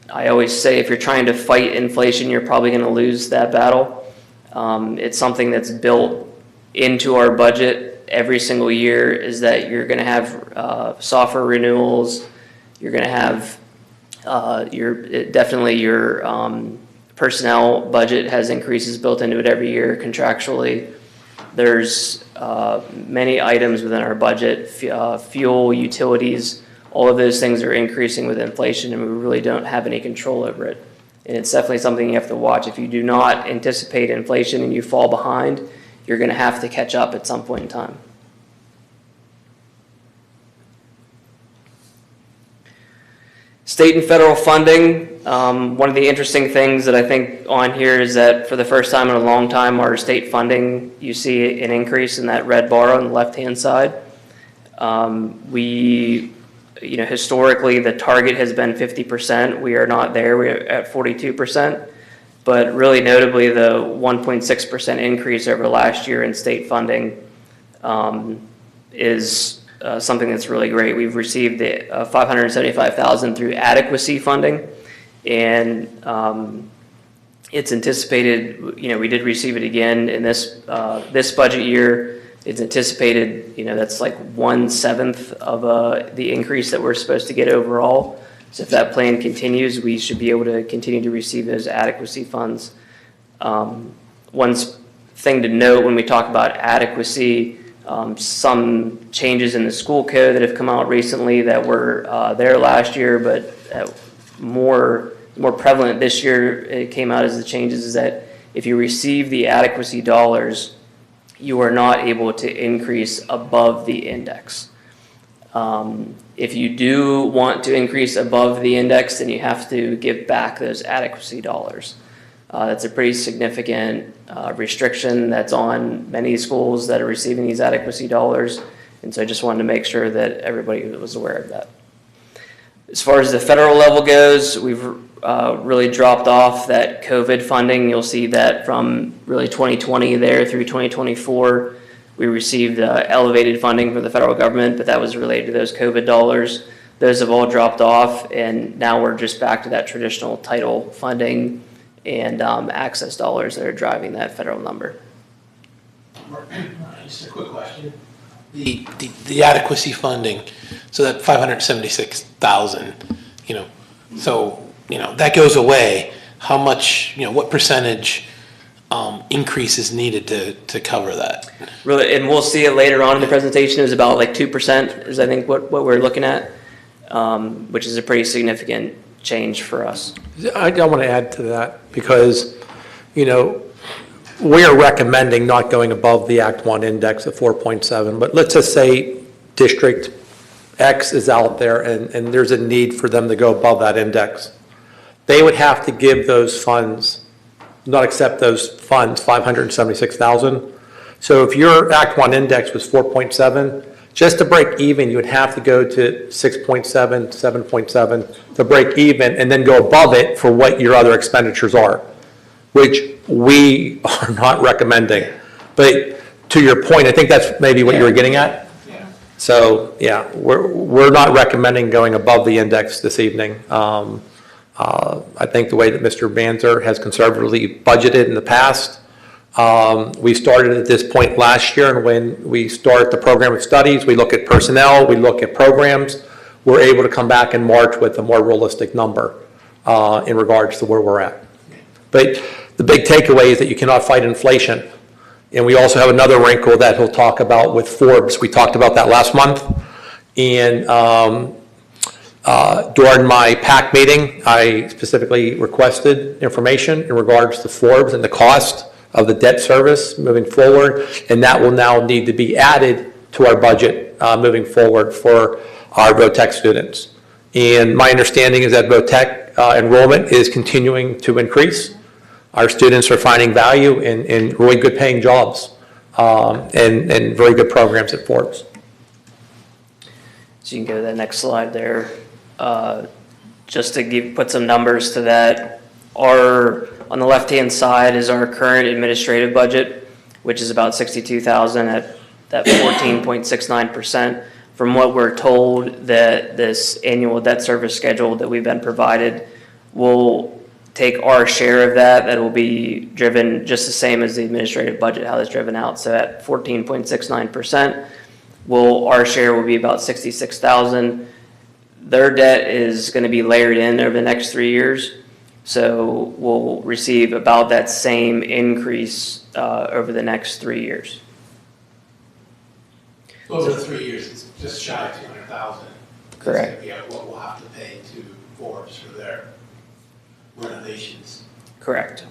I always say if you're trying to fight inflation, you're probably going to lose that battle. It's something that's built into our budget every single year is that you're going to have software renewals. You're going to have your personnel budget has increases built into it every year contractually. There's many items within our budget, fuel, utilities, all of those things are increasing with inflation, and we really don't have any control over it. And it's definitely something you have to watch. If you do not anticipate inflation and you fall behind, you're going to have to catch up at some point in time. State and federal funding, one of the interesting things that I think on here is that for the first time in a long time, our state funding, you see an increase in that red bar on the left-hand side. Historically, the target has been 50%. We are not there. We're at 42%. But really notably, the 1.6% increase over last year in state funding is something that's really great. We've received $575,000 through adequacy funding, and it's anticipated. We did receive it again in this budget year. It's anticipated. That's like 1/7 of the increase that we're supposed to get overall. So if that plan continues, we should be able to continue to receive those adequacy funds. One thing to note when we talk about adequacy, some changes in the school code that have come out recently that were there last year, but more prevalent this year, it came out as the changes is that if you receive the adequacy dollars, you are not able to increase above the index. If you do want to increase above the index, then you have to give back those adequacy dollars. That's a pretty significant restriction that's on many schools that are receiving these adequacy dollars. And so I just wanted to make sure that everybody was aware of that. As far as the federal level goes, we've really dropped off that COVID funding. You'll see that from really 2020 there through 2024. We received elevated funding from the federal government, but that was related to those COVID dollars. Those have all dropped off, and now we're just back to that traditional title funding and access dollars that are driving that federal number. Just a quick question. The adequacy funding, so that 576,000, that goes away. How much, what percentage increase is needed to cover that? Really, and we'll see it later on in the presentation. It was about like 2% is I think what we're looking at, which is a pretty significant change for us. I want to add to that because, we are recommending not going above the Act 1 index of 4.7, but let's just say District X is out there and there's a need for them to go above that index. They would have to give those funds, not accept those funds, 576,000. So if your Act 1 index was 4.7, just to break even, you would have to go to 6.7, 7.7 to break even and then go above it for what your other expenditures are, which we are not recommending. But to your point, I think that's maybe what you were getting at. Yeah. So yeah, we're not recommending going above the index this evening. I think the way that Mr. Banzer has conservatively budgeted in the past, we started at this point last year, and when we start the program of studies, we look at personnel, we look at programs, we're able to come back in March with a more realistic number in regards to where we're at. But the big takeaway is that you cannot fight inflation. And we also have another wrinkle that he'll talk about with Forbes. We talked about that last month. And during my PAC meeting, I specifically requested information in regards to Forbes and the cost of the debt service moving forward. And that will now need to be added to our budget moving forward for our VOTEC students. And my understanding is that VOTEC enrollment is continuing to increase. Our students are finding value in really good paying jobs and very good programs at Forbes. So you can go to that next slide there. Just to put some numbers to that, on the left-hand side is our current administrative budget, which is about $62,000 at that 14.69%. From what we're told, that this annual debt service schedule that we've been provided will take our share of that, that will be driven just the same as the administrative budget, how it's driven out. So at 14.69%, our share will be about $66,000. Their debt is going to be layered in over the next 3 years. So we'll receive about that same increase over the next 3 years. Over 3 years, it's just shy of 200,000. Correct. Yeah, what we'll have to pay to Forbes for their renovations. Correct.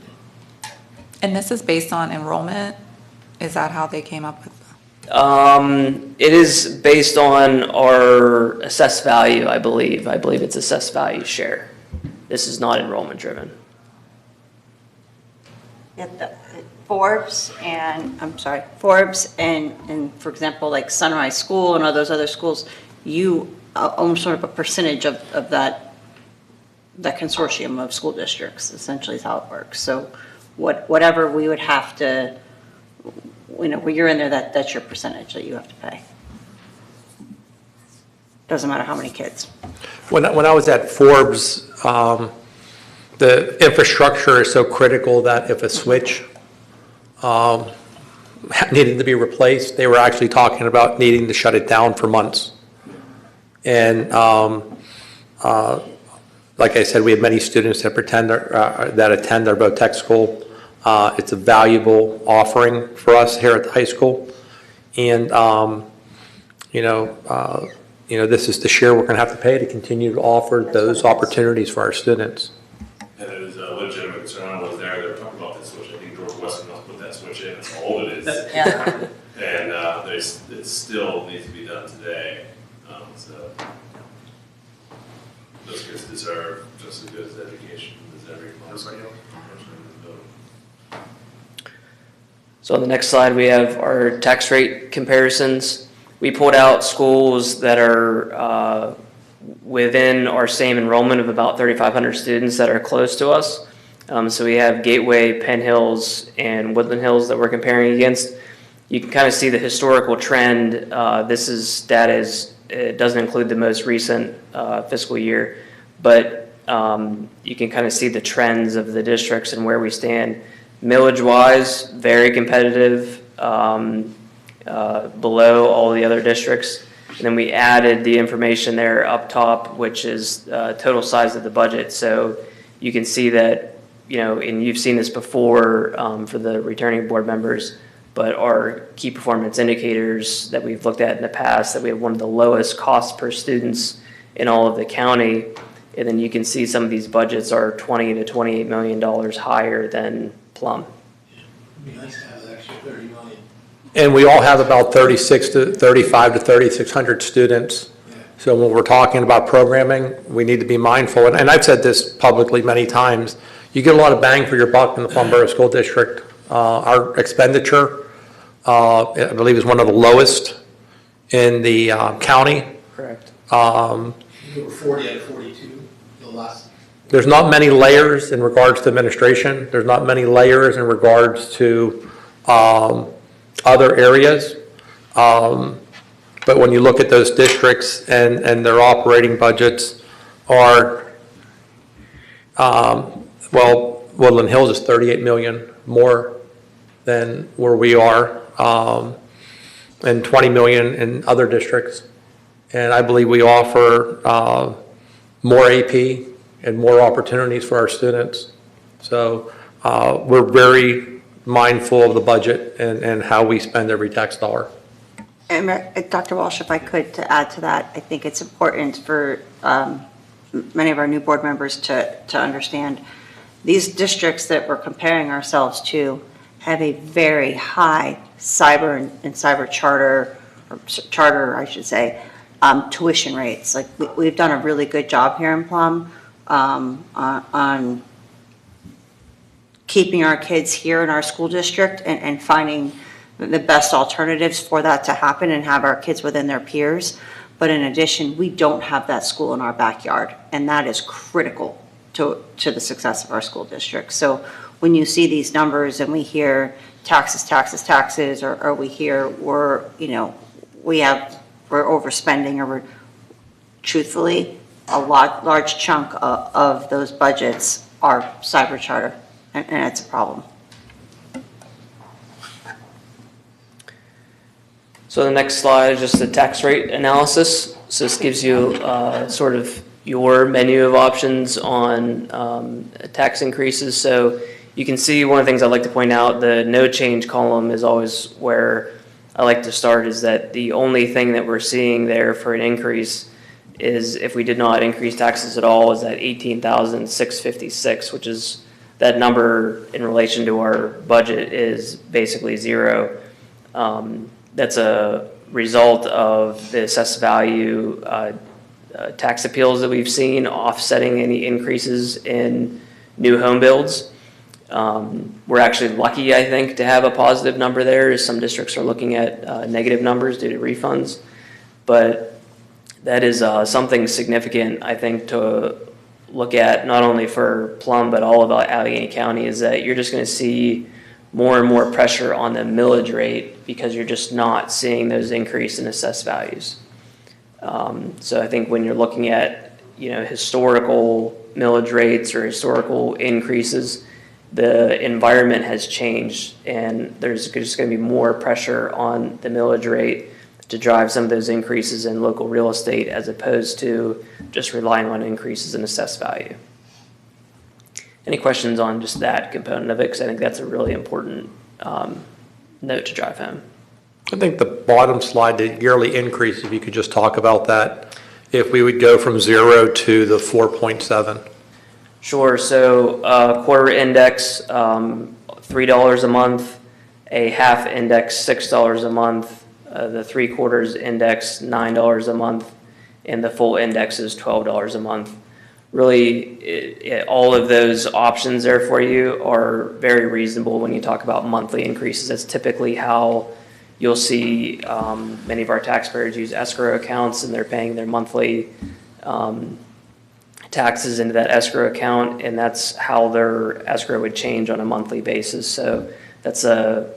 And this is based on enrollment? Is that how they came up with? It is based on our assessed value, I believe. I believe it's assessed value share. This is not enrollment driven. Yeah, Forbes and, for example, like Sunrise School and all those other schools, you own sort of a percentage of that consortium of school districts, essentially is how it works. So whatever we would have to, when you're in there, that's your percentage that you have to pay. Doesn't matter how many kids. When I was at Forbes, the infrastructure is so critical that if a switch needed to be replaced, they were actually talking about needing to shut it down for months. And like I said, we have many students that attend our VOTEC school. It's a valuable offering for us here at the high school. And, this is the share we're going to have to pay to continue to offer those opportunities for our students. And it is a legitimate concern. I was there, they were talking about that switch. I think George Weston must put that switch in. That's how old it is. Yeah. And it still needs to be done today. So those kids deserve just as good as education as everybody else. So on the next slide, we have our tax rate comparisons. We pulled out schools that are within our same enrollment of about 3,500 students that are close to us. So we have Gateway, Penn Hills, and Woodland Hills that we're comparing against. You can kind of see the historical trend. This is data, it doesn't include the most recent fiscal year, but you can kind of see the trends of the districts and where we stand. Millage-wise, very competitive, below all the other districts. And then we added the information there up top, which is total size of the budget. So you can see that, and you've seen this before for the returning board members, but our key performance indicators that we've looked at in the past, that we have one of the lowest costs per students in all of the county. And then you can see some of these budgets are $20 to $28 million higher than Plum. It'd be nice to have that extra 30 million. And we all have about 35 to 3,600 students. Yeah. So when we're talking about programming, we need to be mindful. And I've said this publicly many times, you get a lot of bang for your buck in the Plum Borough School District. Our expenditure, I believe, is one of the lowest in the county. Correct. You were 40 out of 42, the last. There's not many layers in regards to administration. There's not many layers in regards to other areas. But when you look at those districts and their operating budgets are, Woodland Hills is 38 million more than where we are, and 20 million in other districts. And I believe we offer more AP and more opportunities for our students. So we're very mindful of the budget and how we spend every tax dollar. And Dr. Walsh, if I could, to add to that, I think it's important for many of our new board members to understand these districts that we're comparing ourselves to have a very high cyber and cyber charter, I should say, tuition rates. Like we've done a really good job here in Plum on keeping our kids here in our school district and finding the best alternatives for that to happen and have our kids within their peers. But in addition, we don't have that school in our backyard, and that is critical to the success of our school district. So when you see these numbers and we hear taxes, or we hear we're overspending, or truthfully, a large chunk of those budgets our cyber charter, and it's a problem. So the next slide is just the tax rate analysis. So this gives you sort of your menu of options on tax increases. So you can see one of the things I'd like to point out, the no change column is always where I like to start, is that the only thing that we're seeing there for an increase is if we did not increase taxes at all is that 18,656, which is that number in relation to our budget is basically zero. That's a result of the assessed value tax appeals that we've seen offsetting any increases in new home builds. We're actually lucky, I think, to have a positive number there, as some districts are looking at negative numbers due to refunds. But that is something significant, I think, to look at not only for Plum, but all of Allegheny County, is that you're just going to see more and more pressure on the millage rate because you're just not seeing those increase in assessed values. So I think when you're looking at, historical millage rates or historical increases, the environment has changed and there's just going to be more pressure on the millage rate to drive some of those increases in local real estate as opposed to just relying on increases in assessed value. Any questions on just that component of it? Because I think that's a really important note to drive home. I think the bottom slide, the yearly increase, if you could just talk about that, if we would go from 0 to the 4.7. Sure. So quarter index, $3 a month, a half index, $6 a month, the 3/4 index, $9 a month, and the full index is $12 a month. Really, all of those options there for you are very reasonable when you talk about monthly increases. That's typically how you'll see many of our taxpayers use escrow accounts, and they're paying their monthly taxes into that escrow account, and that's how their escrow would change on a monthly basis. So that's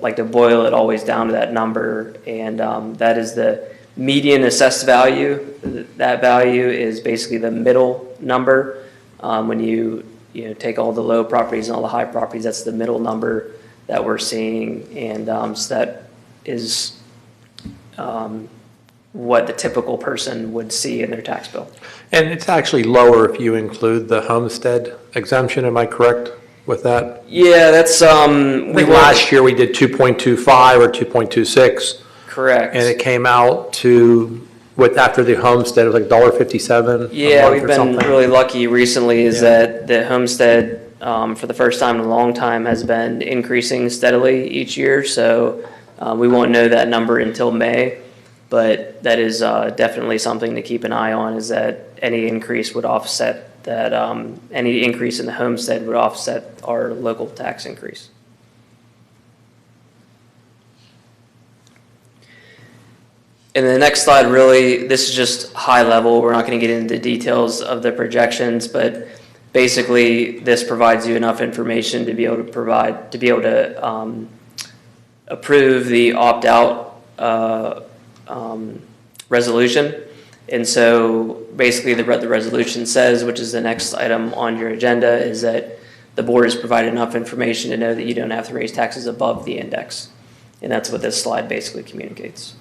like to boil it always down to that number, and that is the median assessed value. That value is basically the middle number. When you take all the low properties and all the high properties, that's the middle number that we're seeing, and so that is what the typical person would see in their tax bill. And it's actually lower if you include the homestead exemption, am I correct with that? Yeah, that's I think last year we did 2.25 or 2.26. Correct. And it came out to, after the homestead, it was like $1.57. Yeah, we've been really lucky recently is that the homestead, for the first time in a long time, has been increasing steadily each year. So we won't know that number until May, but that is definitely something to keep an eye on, is that any increase would offset that, any increase in the homestead would offset our local tax increase. And the next slide, really, this is just high level. We're not going to get into the details of the projections, but basically this provides you enough information to be able to approve the opt-out resolution. And so basically what the resolution says, which is the next item on your agenda, is that the board has provided enough information to know that you don't have to raise taxes above the index. And that's what this slide basically communicates.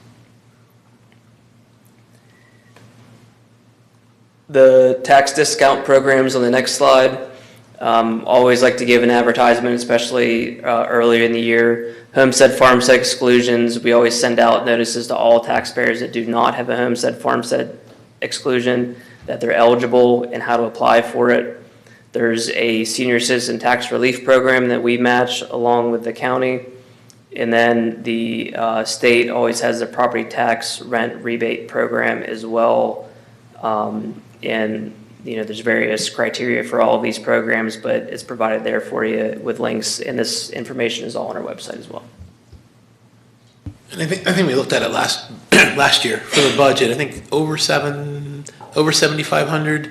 The tax discount programs on the next slide. Always like to give an advertisement, especially earlier in the year. Homestead, farmstead exclusions. We always send out notices to all taxpayers that do not have a homestead, farmstead exclusion, that they're eligible and how to apply for it. There's a senior citizen tax relief program that we match along with the county. And then the state always has the property tax rent rebate program as well. And there's various criteria for all of these programs, but it's provided there for you with links, and this information is all on our website as well. And I think we looked at it last year for the budget. I think over 7,500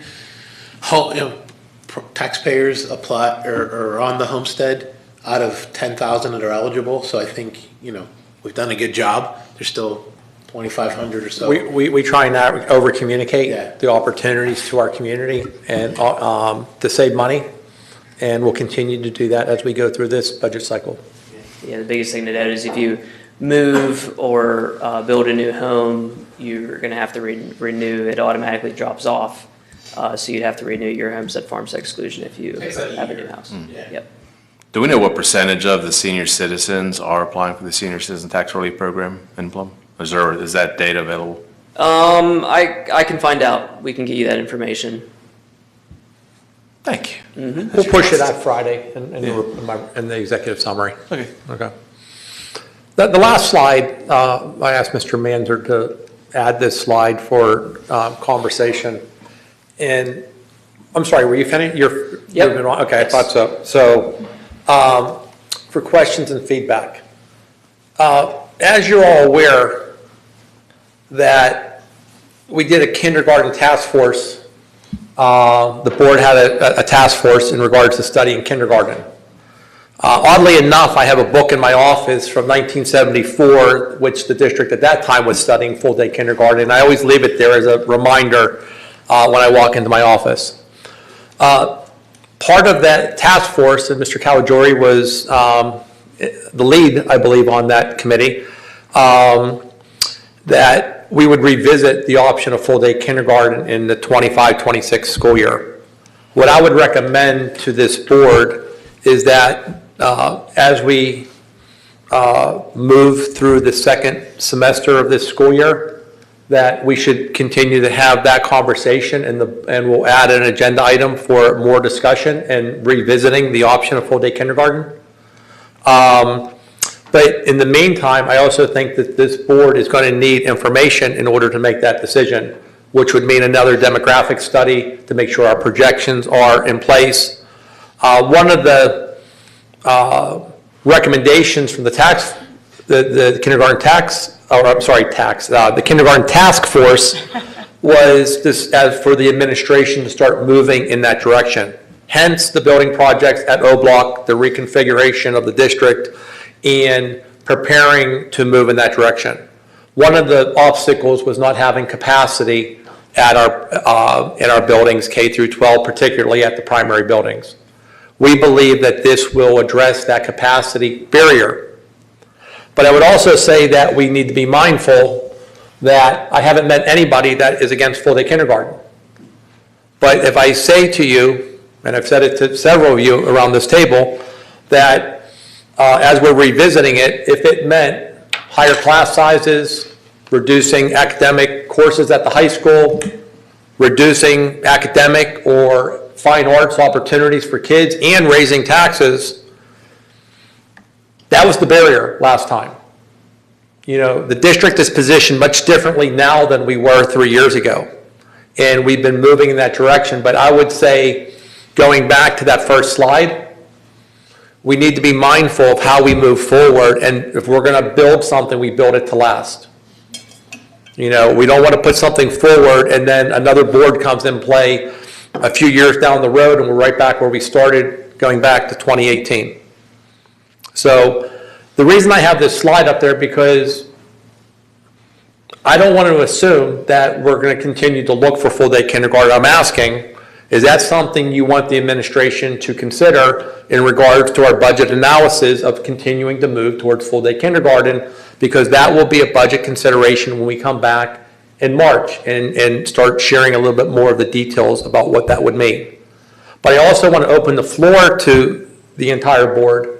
taxpayers apply or are on the homestead out of 10,000 that are eligible. So I think we've done a good job. There's still 2,500 or so. We try not to over-communicate Yeah. the opportunities to our community and to save money. And we'll continue to do that as we go through this budget cycle. Yeah, the biggest thing to note is if you move or build a new home, you're going to have to renew. It automatically drops off. So you'd have to renew your homestead farmstead exclusion if you have a new house. Yep. Do we know what percentage of the senior citizens are applying for the senior citizen tax relief program in Plum? Is that data available? I can find out. We can get you that information. Thank you. We'll push it out Friday in the executive summary. Okay. Okay. The last slide, I asked Mr. Manzer to add this slide for conversation. And I'm sorry, were you finished? You're moving on? Okay, I thought so. So for questions and feedback. As you're all aware, that we did a kindergarten task force. The board had a task force in regards to studying kindergarten. Oddly enough, I have a book in my office from 1974, which the district at that time was studying full-day kindergarten, and I always leave it there as a reminder when I walk into my office. Part of that task force, and Mr. Kawajori was the lead, I believe, on that committee, that we would revisit the option of full-day kindergarten in the 25-26 school year. What I would recommend to this board is that as we move through the second semester of this school year, that we should continue to have that conversation and we'll add an agenda item for more discussion and revisiting the option of full-day kindergarten. But in the meantime, I also think that this board is going to need information in order to make that decision, which would mean another demographic study to make sure our projections are in place. One of the recommendations from the kindergarten the kindergarten task force was this, as for the administration to start moving in that direction. Hence the building projects at O Block, the reconfiguration of the district, and preparing to move in that direction. One of the obstacles was not having capacity at in our buildings, K through 12, particularly at the primary buildings. We believe that this will address that capacity barrier. But I would also say that we need to be mindful that I haven't met anybody that is against full-day kindergarten. But if I say to you, and I've said it to several of you around this table, that as we're revisiting it, if it meant higher class sizes, reducing academic courses at the high school, reducing academic or fine arts opportunities for kids, and raising taxes, that was the barrier last time. You know, the district is positioned much differently now than we were 3 years ago. And we've been moving in that direction. But I would say, going back to that first slide, we need to be mindful of how we move forward. And if we're going to build something, we build it to last. You know, we don't want to put something forward and then another board comes in play a few years down the road and we're right back where we started, going back to 2018. So the reason I have this slide up there, because I don't want to assume that we're going to continue to look for full-day kindergarten. I'm asking, is that something you want the administration to consider in regards to our budget analysis of continuing to move towards full-day kindergarten? Because that will be a budget consideration when we come back in March and start sharing a little bit more of the details about what that would mean. But I also want to open the floor to the entire board.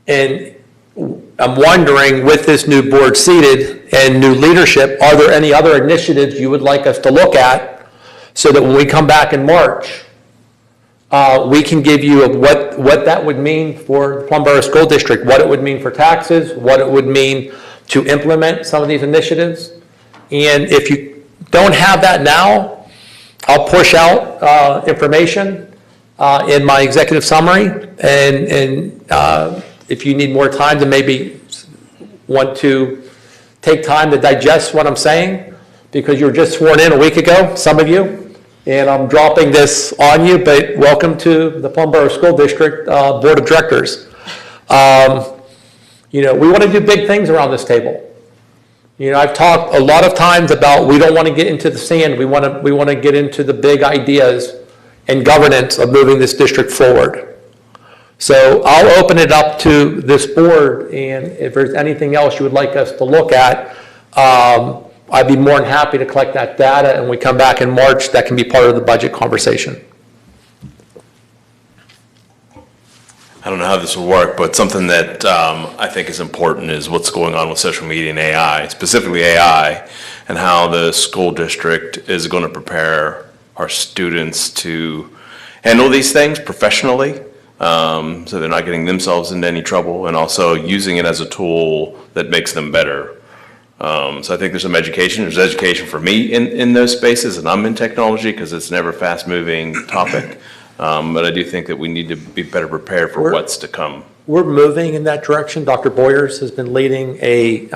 And I'm wondering, with this new board seated and new leadership, are there any other initiatives you would like us to look at so that when we come back in March, we can give you what that would mean for the Plum Borough School District, what it would mean for taxes, what it would mean to implement some of these initiatives. And if you don't have that now, I'll push out information in my executive summary. And if you need more time to maybe want to take time to digest what I'm saying, because you were just sworn in a week ago, some of you, and I'm dropping this on you, but welcome to the Plum Borough School District Board of Directors. You know, we want to do big things around this table. You know, I've talked a lot of times about we don't want to get into the sand. We want to get into the big ideas and governance of moving this district forward. So I'll open it up to this board, and if there's anything else you would like us to look at, I'd be more than happy to collect that data, and we come back in March, that can be part of the budget conversation. I don't know how this will work, but something that I think is important is what's going on with social media and AI, specifically AI, and how the school district is going to prepare our students to handle these things professionally, so they're not getting themselves into any trouble, and also using it as a tool that makes them better. So I think there's some education. There's education for me in those spaces, and I'm in technology because it's never a fast-moving topic. But I do think that we need to be better prepared for what's to come. We're moving in that direction. Dr. Boyers has been leading a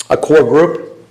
core group.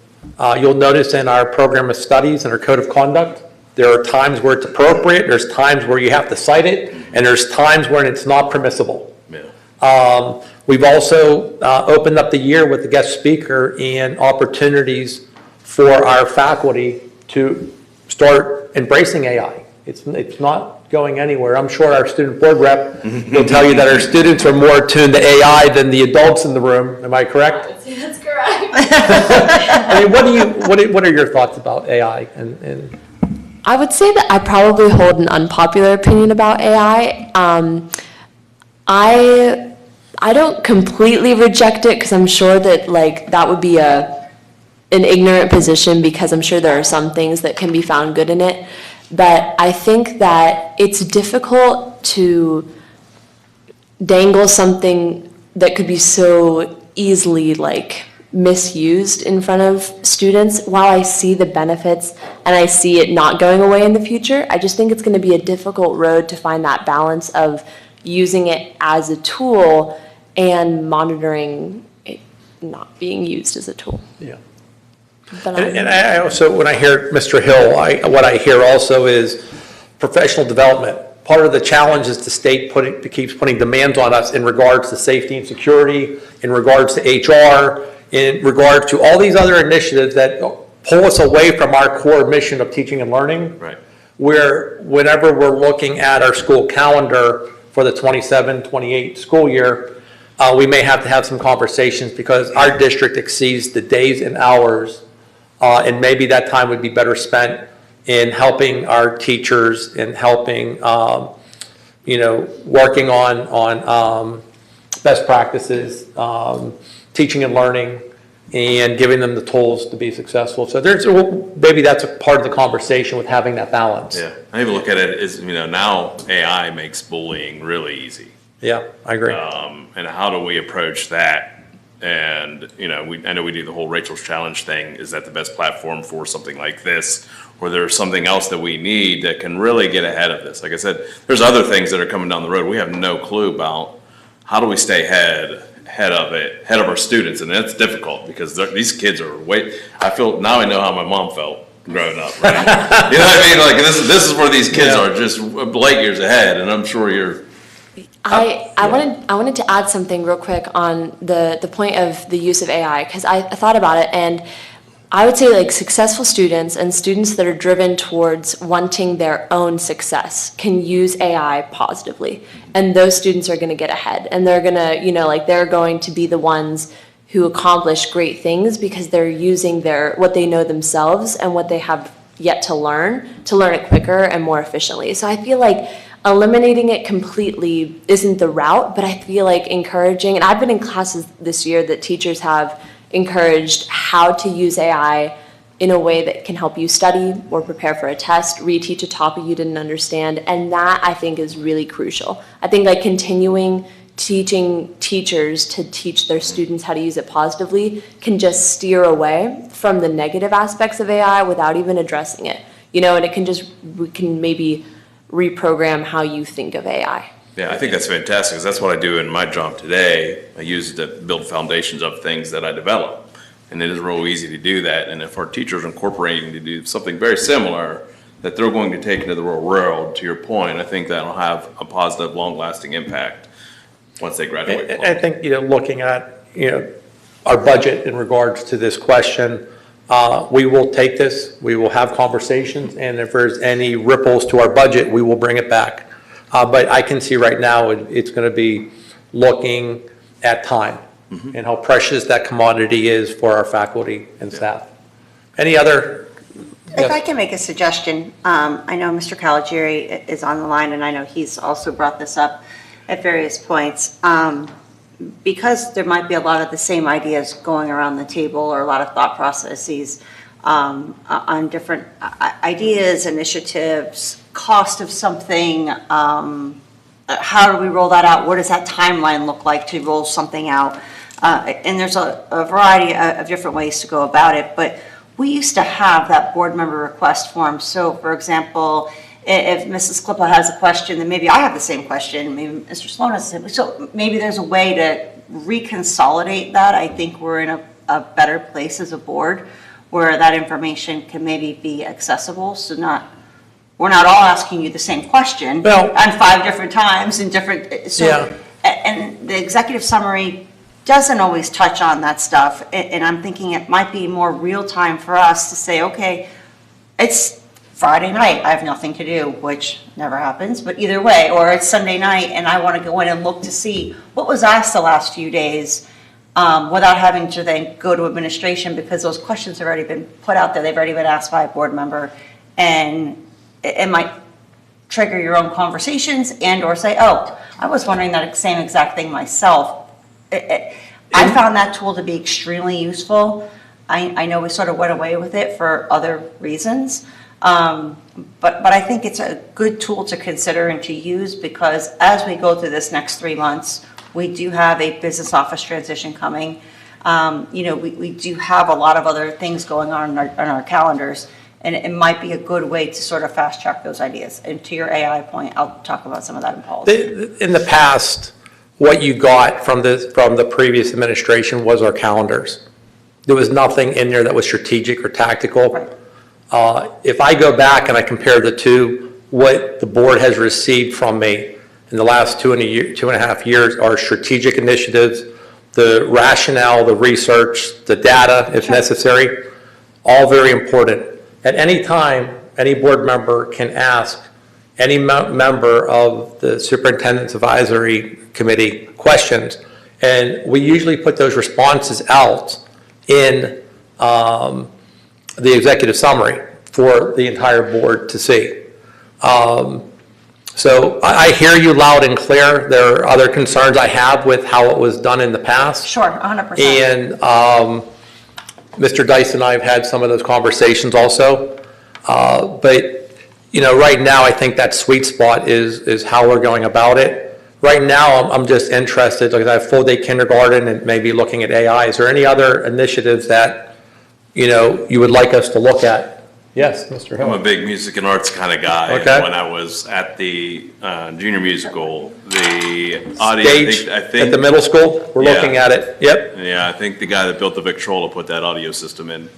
You'll notice in our program of studies and our code of conduct, there are times where it's appropriate, there's times where you have to cite it, and there's times when it's not permissible. Yeah. We've also opened up the year with the guest speaker and opportunities for our faculty to start embracing AI. It's not going anywhere. I'm sure our student board rep will tell you that our students are more attuned to AI than the adults in the room. Am I correct? I would say that's correct. I mean, what are your thoughts about AI? And I would say that I probably hold an unpopular opinion about AI. I don't completely reject it because I'm sure that like that would be an ignorant position because I'm sure there are some things that can be found good in it. But I think that it's difficult to dangle something that could be so easily like misused in front of students. While I see the benefits and I see it not going away in the future, I just think it's going to be a difficult road to find that balance of using it as a tool and monitoring it not being used as a tool. yeah. But And I also, when I hear Mr. Hill, what I hear also is professional development. Part of the challenge is the state keeps putting demands on us in regards to safety and security, in regards to HR, in regards to all these other initiatives that pull us away from our core mission of teaching and learning. Right. Where whenever we're looking at our school calendar for the 27-28 school year, we may have to have some conversations because our district exceeds the days and hours. And maybe that time would be better spent in helping our teachers and helping, working on best practices, teaching and learning, and giving them the tools to be successful. So maybe that's a part of the conversation with having that balance. Yeah, I even look at it as, now AI makes bullying really easy. Yeah, I agree. And how do we approach that? And, I know we do the whole Rachel's Challenge thing. Is that the best platform for something like this? Or there's something else that we need that can really get ahead of this? Like I said, there's other things that are coming down the road. We have no clue about how do we stay ahead of our students. And that's difficult because these kids are now I know how my mom felt growing up, right? You know what I mean? Like this is where these kids are just light years ahead. And I'm sure you're, I wanted to add something real quick on the point of the use of AI because I thought about it and I would say like successful students and students that are driven towards wanting their own success can use AI positively, and those students are going to get ahead and they're going to they're going to be the ones who accomplish great things because they're using what they know themselves and what they have yet to learn it quicker and more efficiently. So I feel like eliminating it completely isn't the route, but I feel like encouraging, and I've been in classes this year that teachers have encouraged how to use AI in a way that can help you study or prepare for a test, reteach a topic you didn't understand, and that I think is really crucial. I think like continuing teaching teachers to teach their students how to use it positively can just steer away from the negative aspects of AI without even addressing it. And we can maybe reprogram how you think of AI. Yeah, I think that's fantastic because that's what I do in my job today. I use it to build foundations of things that I develop. And it is real easy to do that. And if our teachers are incorporating to do something very similar that they're going to take into the real world, to your point, I think that'll have a positive, long-lasting impact once they graduate. I think, looking at, our budget in regards to this question, we will take this, we will have conversations, and if there's any ripples to our budget, we will bring it back. But I can see right now it's going to be looking at time and how precious that commodity is for our faculty and staff. Any other? If I can make a suggestion, I know Mr. Caligiuri is on the line, and I know he's also brought this up at various points. Because there might be a lot of the same ideas going around the table, or a lot of thought processes on different ideas, initiatives, cost of something, how do we roll that out? What does that timeline look like to roll something out? And there's a variety of different ways to go about it, but we used to have that board member request form. So for example, if Mrs. Klippa has a question, then maybe I have the same question, maybe Mr. Sloan has the same. So maybe there's a way to reconsolidate that. I think we're in a better place as a board where that information can maybe be accessible. So we're not all asking you the same question on 5 different times in different, so, Yeah. And the executive summary doesn't always touch on that stuff. And I'm thinking it might be more real time for us to say, okay, it's Friday night, I have nothing to do, which never happens, but either way, or it's Sunday night and I want to go in and look to see what was asked the last few days, without having to then go to administration, because those questions have already been put out there, they've already been asked by a board member, and it might trigger your own conversations and or say, oh, I was wondering that same exact thing myself. I found that tool to be extremely useful. I know we sort of went away with it for other reasons, but I think it's a good tool to consider and to use, because as we go through this next 3 months, we do have a business office transition coming. We do have a lot of other things going on our calendars, and it might be a good way to sort of fast track those ideas. And to your AI point, I'll talk about some of that in policy. In the past, what you got from the previous administration was our calendars. There was nothing in there that was strategic or tactical. Right. If I go back and I compare the two, what the board has received from me in the last 2.5 years are strategic initiatives, the rationale, the research, the data, if necessary, all very important. At any time, any board member can ask any member of the Superintendent's Advisory Committee questions, and we usually put those responses out in the executive summary for the entire board to see. So I hear you loud and clear. There are other concerns I have with how it was done in the past. Sure, 100%. And Mr. Dice and I have had some of those conversations also. But, right now, I think that sweet spot is how we're going about it. Right now, I'm just interested, like I have full-day kindergarten and maybe looking at AI. Is there any other initiatives that, you would like us to look at? Yes, Mr. Hill. I'm a big music and arts kind of guy. Okay. And when I was at the junior musical, the audio, Stage I think at the middle school, we're Yeah. looking at it. Yep. Yeah, I think the guy that built the Victrola put that audio system in.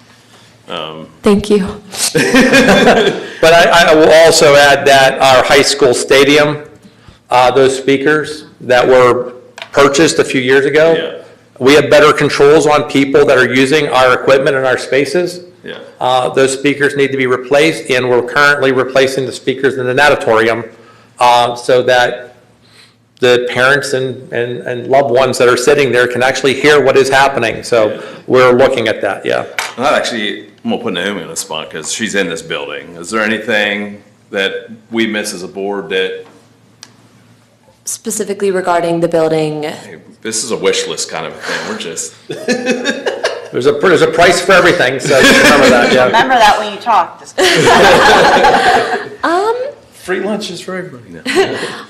Thank you. But I will also add that our high school stadium, those speakers that were purchased a few years ago, Yeah. we have better controls on people that are using our equipment in our spaces. Yeah. Those speakers need to be replaced, and we're currently replacing the speakers in the natatorium so that the parents and loved ones that are sitting there can actually hear what is happening. So we're looking at that, yeah. And that actually, I'm gonna put Naomi on the spot because she's in this building. Is there anything that we miss as a board that, Specifically regarding the building, hey, this is a wish list kind of thing? We're just, There's a price for everything, so just remember that, yeah. Remember that when you talk. Just free lunches for everybody now.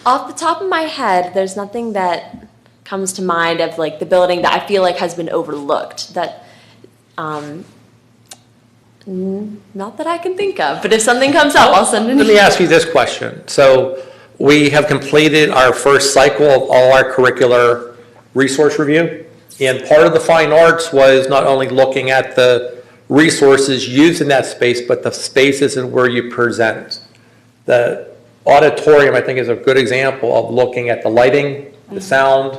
off the top of my head, there's nothing that comes to mind of like the building that I feel like has been overlooked. That, not that I can think of, but if something comes up, I'll send it. Let me ask you this question. So we have completed our first cycle of all our curricular resource review. And part of the fine arts was not only looking at the resources used in that space, but the spaces and where you present. The auditorium, I think, is a good example of looking at the lighting, the sound.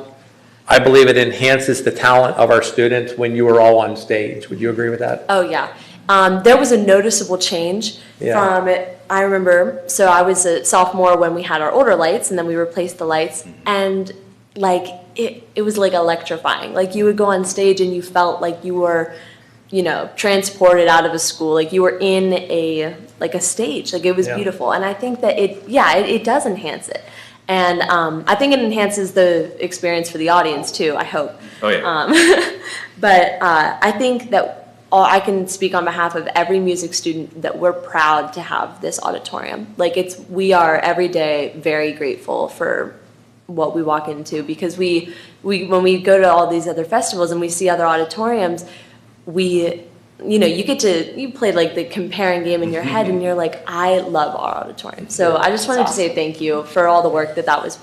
I believe it enhances the talent of our students when you are all on stage. Would you agree with that? Oh, yeah. There was a noticeable change Yeah. from I remember, so I was a sophomore when we had our older lights, and then we replaced the lights, and like, it was like electrifying. Like, you would go on stage and you felt like you were, transported out of a school, like you were in a stage, like it was beautiful. And I think that it does enhance it. And I think it enhances the experience for the audience too, I hope. Oh, yeah. But I think that I can speak on behalf of every music student that we're proud to have this auditorium. Like, we are every day very grateful for what we walk into, because we when we go to all these other festivals and we see other auditoriums, you play like the comparing game in your head, and you're like, I love our auditorium. So I just wanted to say thank you for all the work that was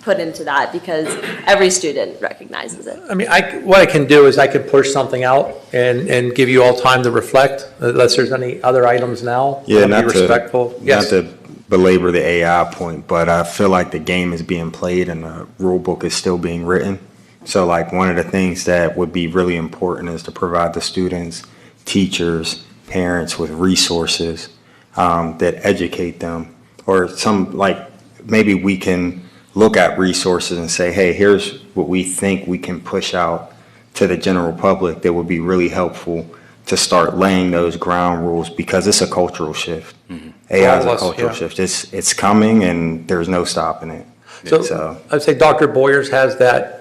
put into that, because every student recognizes it. I mean, what I can do is I could push something out and give you all time to reflect, unless there's any other items now. Yeah, Be respectful. not to belabor the AI point, but I feel like the game is being played and the rule book is still being written. So like, one of the things that would be really important is to provide the students, teachers, parents with resources that educate them, or maybe we can look at resources and say, hey, here's what we think we can push out to the general public that would be really helpful to start laying those ground rules, because it's a cultural shift. Mm-hmm. AI is a cultural shift. It's coming, and there's no stopping it. So I'd say Dr. Boyers has that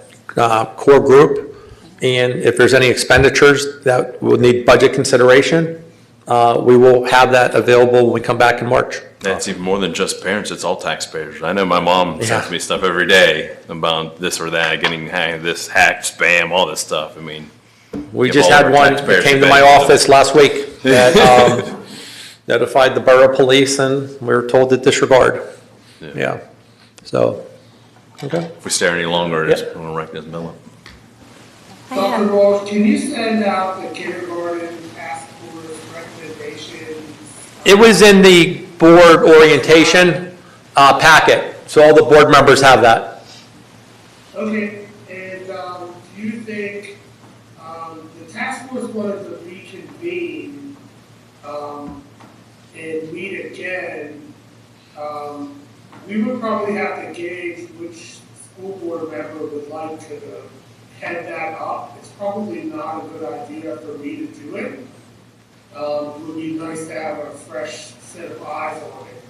core group, and if there's any expenditures that will need budget consideration, we will have that available when we come back in March. It's even more than just parents, it's all taxpayers. I know my mom sends me stuff every day about this or that, getting this hacked, spam, all this stuff. I mean, We just had one that came to my office last week that notified the borough police, and we were told to disregard. Yeah, so, okay. If we stare any longer, it's going to wreck this mill. Dr. Walsh, can you send out the kindergarten task force recommendations? It was in the board orientation packet, so all the board members have that. Okay, and do you think the task force wanted to reconvene and meet again? We would probably have to gauge which school board member would like to head that up. It's probably not a good idea for me to do it. It would be nice to have a fresh set of eyes on it.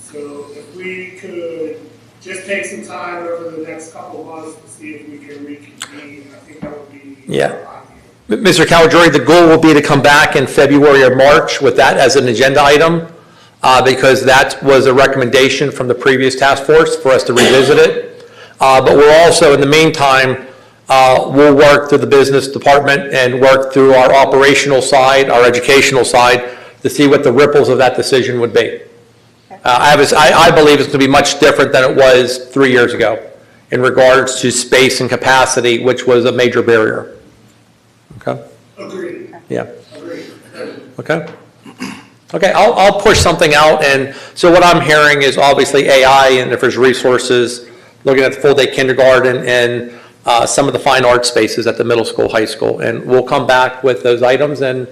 So if we could just take some time over the next couple of months to see if we can reconvene, I think that would be Mr. Caligiuri, the goal will be to come back in February or March with that as an agenda item, because that was a recommendation from the previous task force for us to revisit it. But we're also, in the meantime, we'll work through the business department and work through our operational side, our educational side, to see what the ripples of that decision would be. I believe it's going to be much different than it was 3 years ago in regards to space and capacity, which was a major barrier. Okay? Agreed. Yeah. Agreed. Okay? Okay, I'll push something out, and so what I'm hearing is obviously AI, and if there's resources, looking at the full-day kindergarten and some of the fine art spaces at the middle school, high school, and we'll come back with those items, and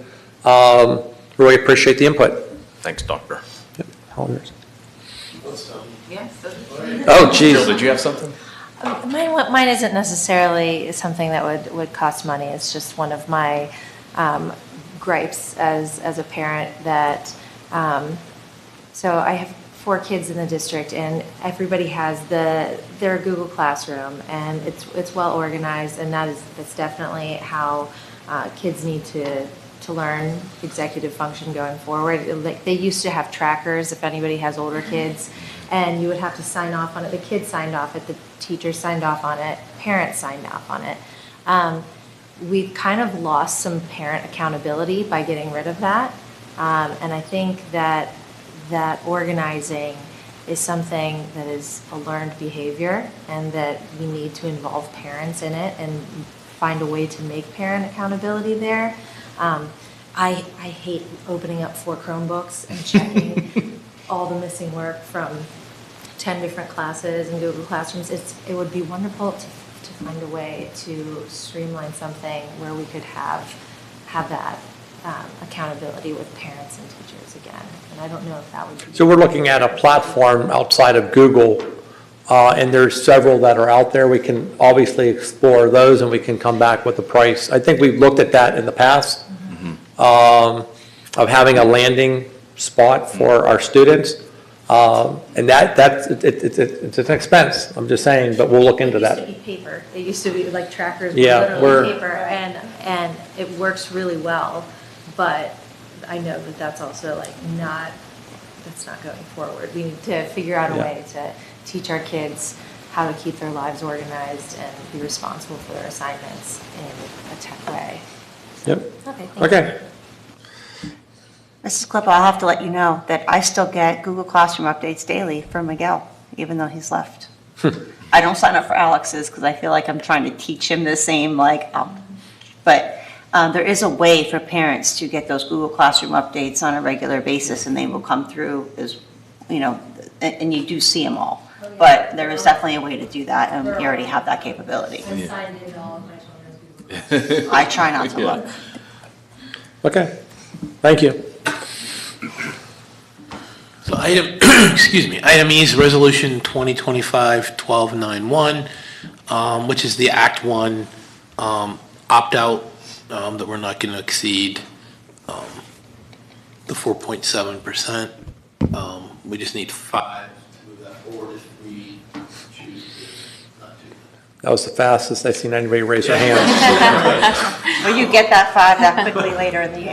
really appreciate the input. Thanks, Doctor. Yep. All yours. Yes. Oh, geez. Jill, did you have something? Mine isn't necessarily something that would cost money. It's just one of my gripes as a parent that, so I have 4 kids in the district, and everybody has their Google Classroom, and it's well organized, and that's definitely how kids need to learn executive function going forward. Like, they used to have trackers, if anybody has older kids, and you would have to sign off on it. The kids signed off it, the teachers signed off on it, parents signed off on it. We've kind of lost some parent accountability by getting rid of that, and I think that organizing is something that is a learned behavior, and that we need to involve parents in it and find a way to make parent accountability there. I hate opening up 4 Chromebooks and checking all the missing work from 10 different classes in Google Classrooms. It would be wonderful to find a way to streamline something where we could have that accountability with parents and teachers again. And I don't know if that would be. So we're looking at a platform outside of Google, and there's several that are out there. We can obviously explore those, and we can come back with the price. I think we've looked at that in the past, of having a landing spot for our students. And it's an expense, I'm just saying, but we'll look into that. It used to be paper. It used to be like trackers, Yeah, literally paper, and it works really well. But I know that that's also like that's not going forward. We need to figure out a way to teach our kids how to keep their lives organized and be responsible for their assignments in a tech way. Yep. Okay. Thank you. Okay. Mrs. Clippo, I'll have to let you know that I still get Google Classroom updates daily from Miguel, even though he's left. I don't sign up for Alex's because I feel like I'm trying to teach him the same, but there is a way for parents to get those Google Classroom updates on a regular basis, and they will come through as, and you do see them all. But there is definitely a way to do that, and we already have that capability. I'm signed into all of my children's Google. I try not to look. Okay, thank you. So item E is Resolution 2025-1291, which is the Act 1 opt-out that we're not going to exceed the 4.7%. We just need 5 to move that forward if we choose not to. That was the fastest I've seen anybody raise their hand. Well, you get that 5 that quickly later in the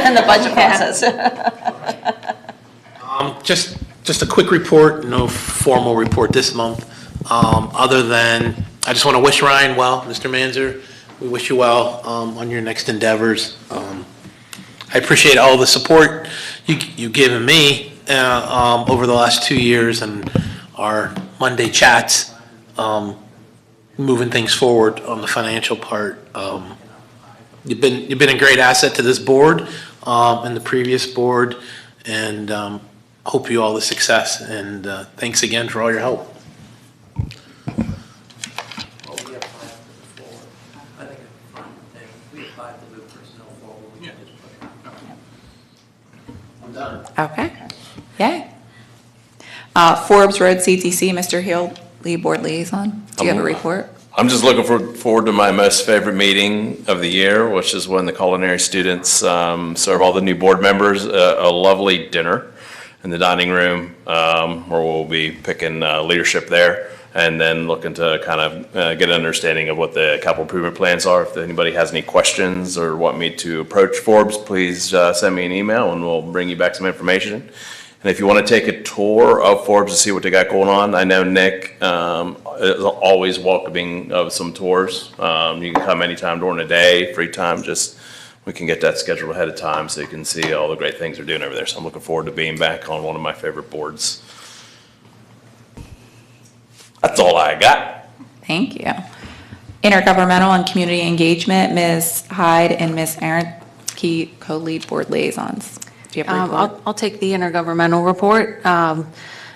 in the budget process. Just a quick report, no formal report this month, other than I just want to wish Ryan well, Mr. Manzer. We wish you well on your next endeavors. I appreciate all the support you've given me over the last 2 years and our Monday chats, moving things forward on the financial part. You've been a great asset to this board and the previous board, and hope you all the success, and thanks again for all your help. I'm done. Okay. Yay. Forbes Road CTC, Mr. Hill, lead board liaison. Do you have a report? I'm just looking forward to my most favorite meeting of the year, which is when the culinary students serve all the new board members a lovely dinner in the dining room, where we'll be picking leadership there, and then looking to kind of get an understanding of what the capital improvement plans are. If anybody has any questions or want me to approach Forbes, please send me an email and we'll bring you back some information. And if you want to take a tour of Forbes to see what they got going on, I know Nick is always welcoming of some tours. You can come anytime during the day, free time, we can get that scheduled ahead of time so you can see all the great things they're doing over there. So I'm looking forward to being back on one of my favorite boards. That's all I got. Thank you. Intergovernmental and community engagement, Ms. Hyde and Ms. Aronski, co-lead board liaisons. Do you have a report? I'll take the intergovernmental report.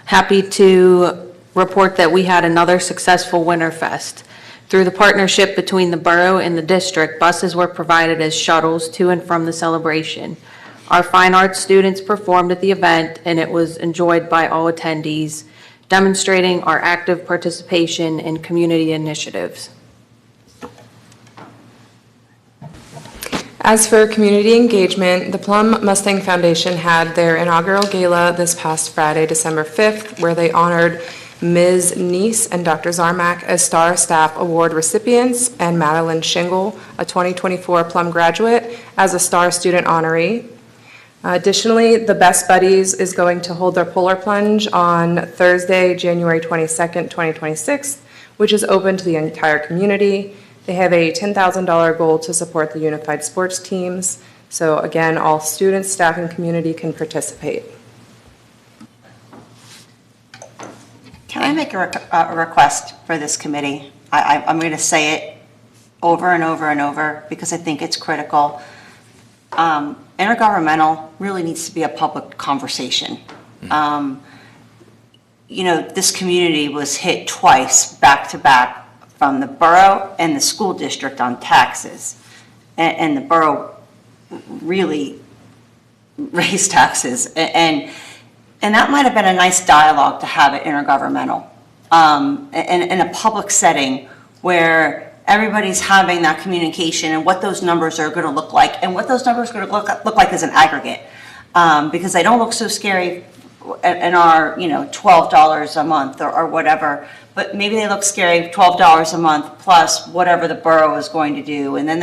Happy to report that we had another successful Winterfest. Through the partnership between the borough and the district, buses were provided as shuttles to and from the celebration. Our fine arts students performed at the event, and it was enjoyed by all attendees, demonstrating our active participation in community initiatives. As for community engagement, the Plum Mustang Foundation had their inaugural gala this past Friday, December 5th, where they honored Ms. Neese and Dr. Zarmak as Star Staff Award recipients, and Madeline Shingle, a 2024 Plum graduate, as a Star Student honoree. Additionally, the Best Buddies is going to hold their polar plunge on Thursday, January 22nd, 2026, which is open to the entire community. They have a $10,000 goal to support the unified sports teams. So again, all students, staff, and community can participate. Can I make a request for this committee? I'm going to say it over and over and over because I think it's critical. Intergovernmental really needs to be a public conversation. This community was hit twice back to back from the borough and the school district on taxes. And the borough really raise taxes. And that might have been a nice dialogue to have at intergovernmental, in a public setting where everybody's having that communication and what those numbers are going to look like and what those numbers are going to look like as an aggregate. Because they don't look so scary in our, $12 a month or whatever, but maybe they look scary, $12 a month plus whatever the borough is going to do. And then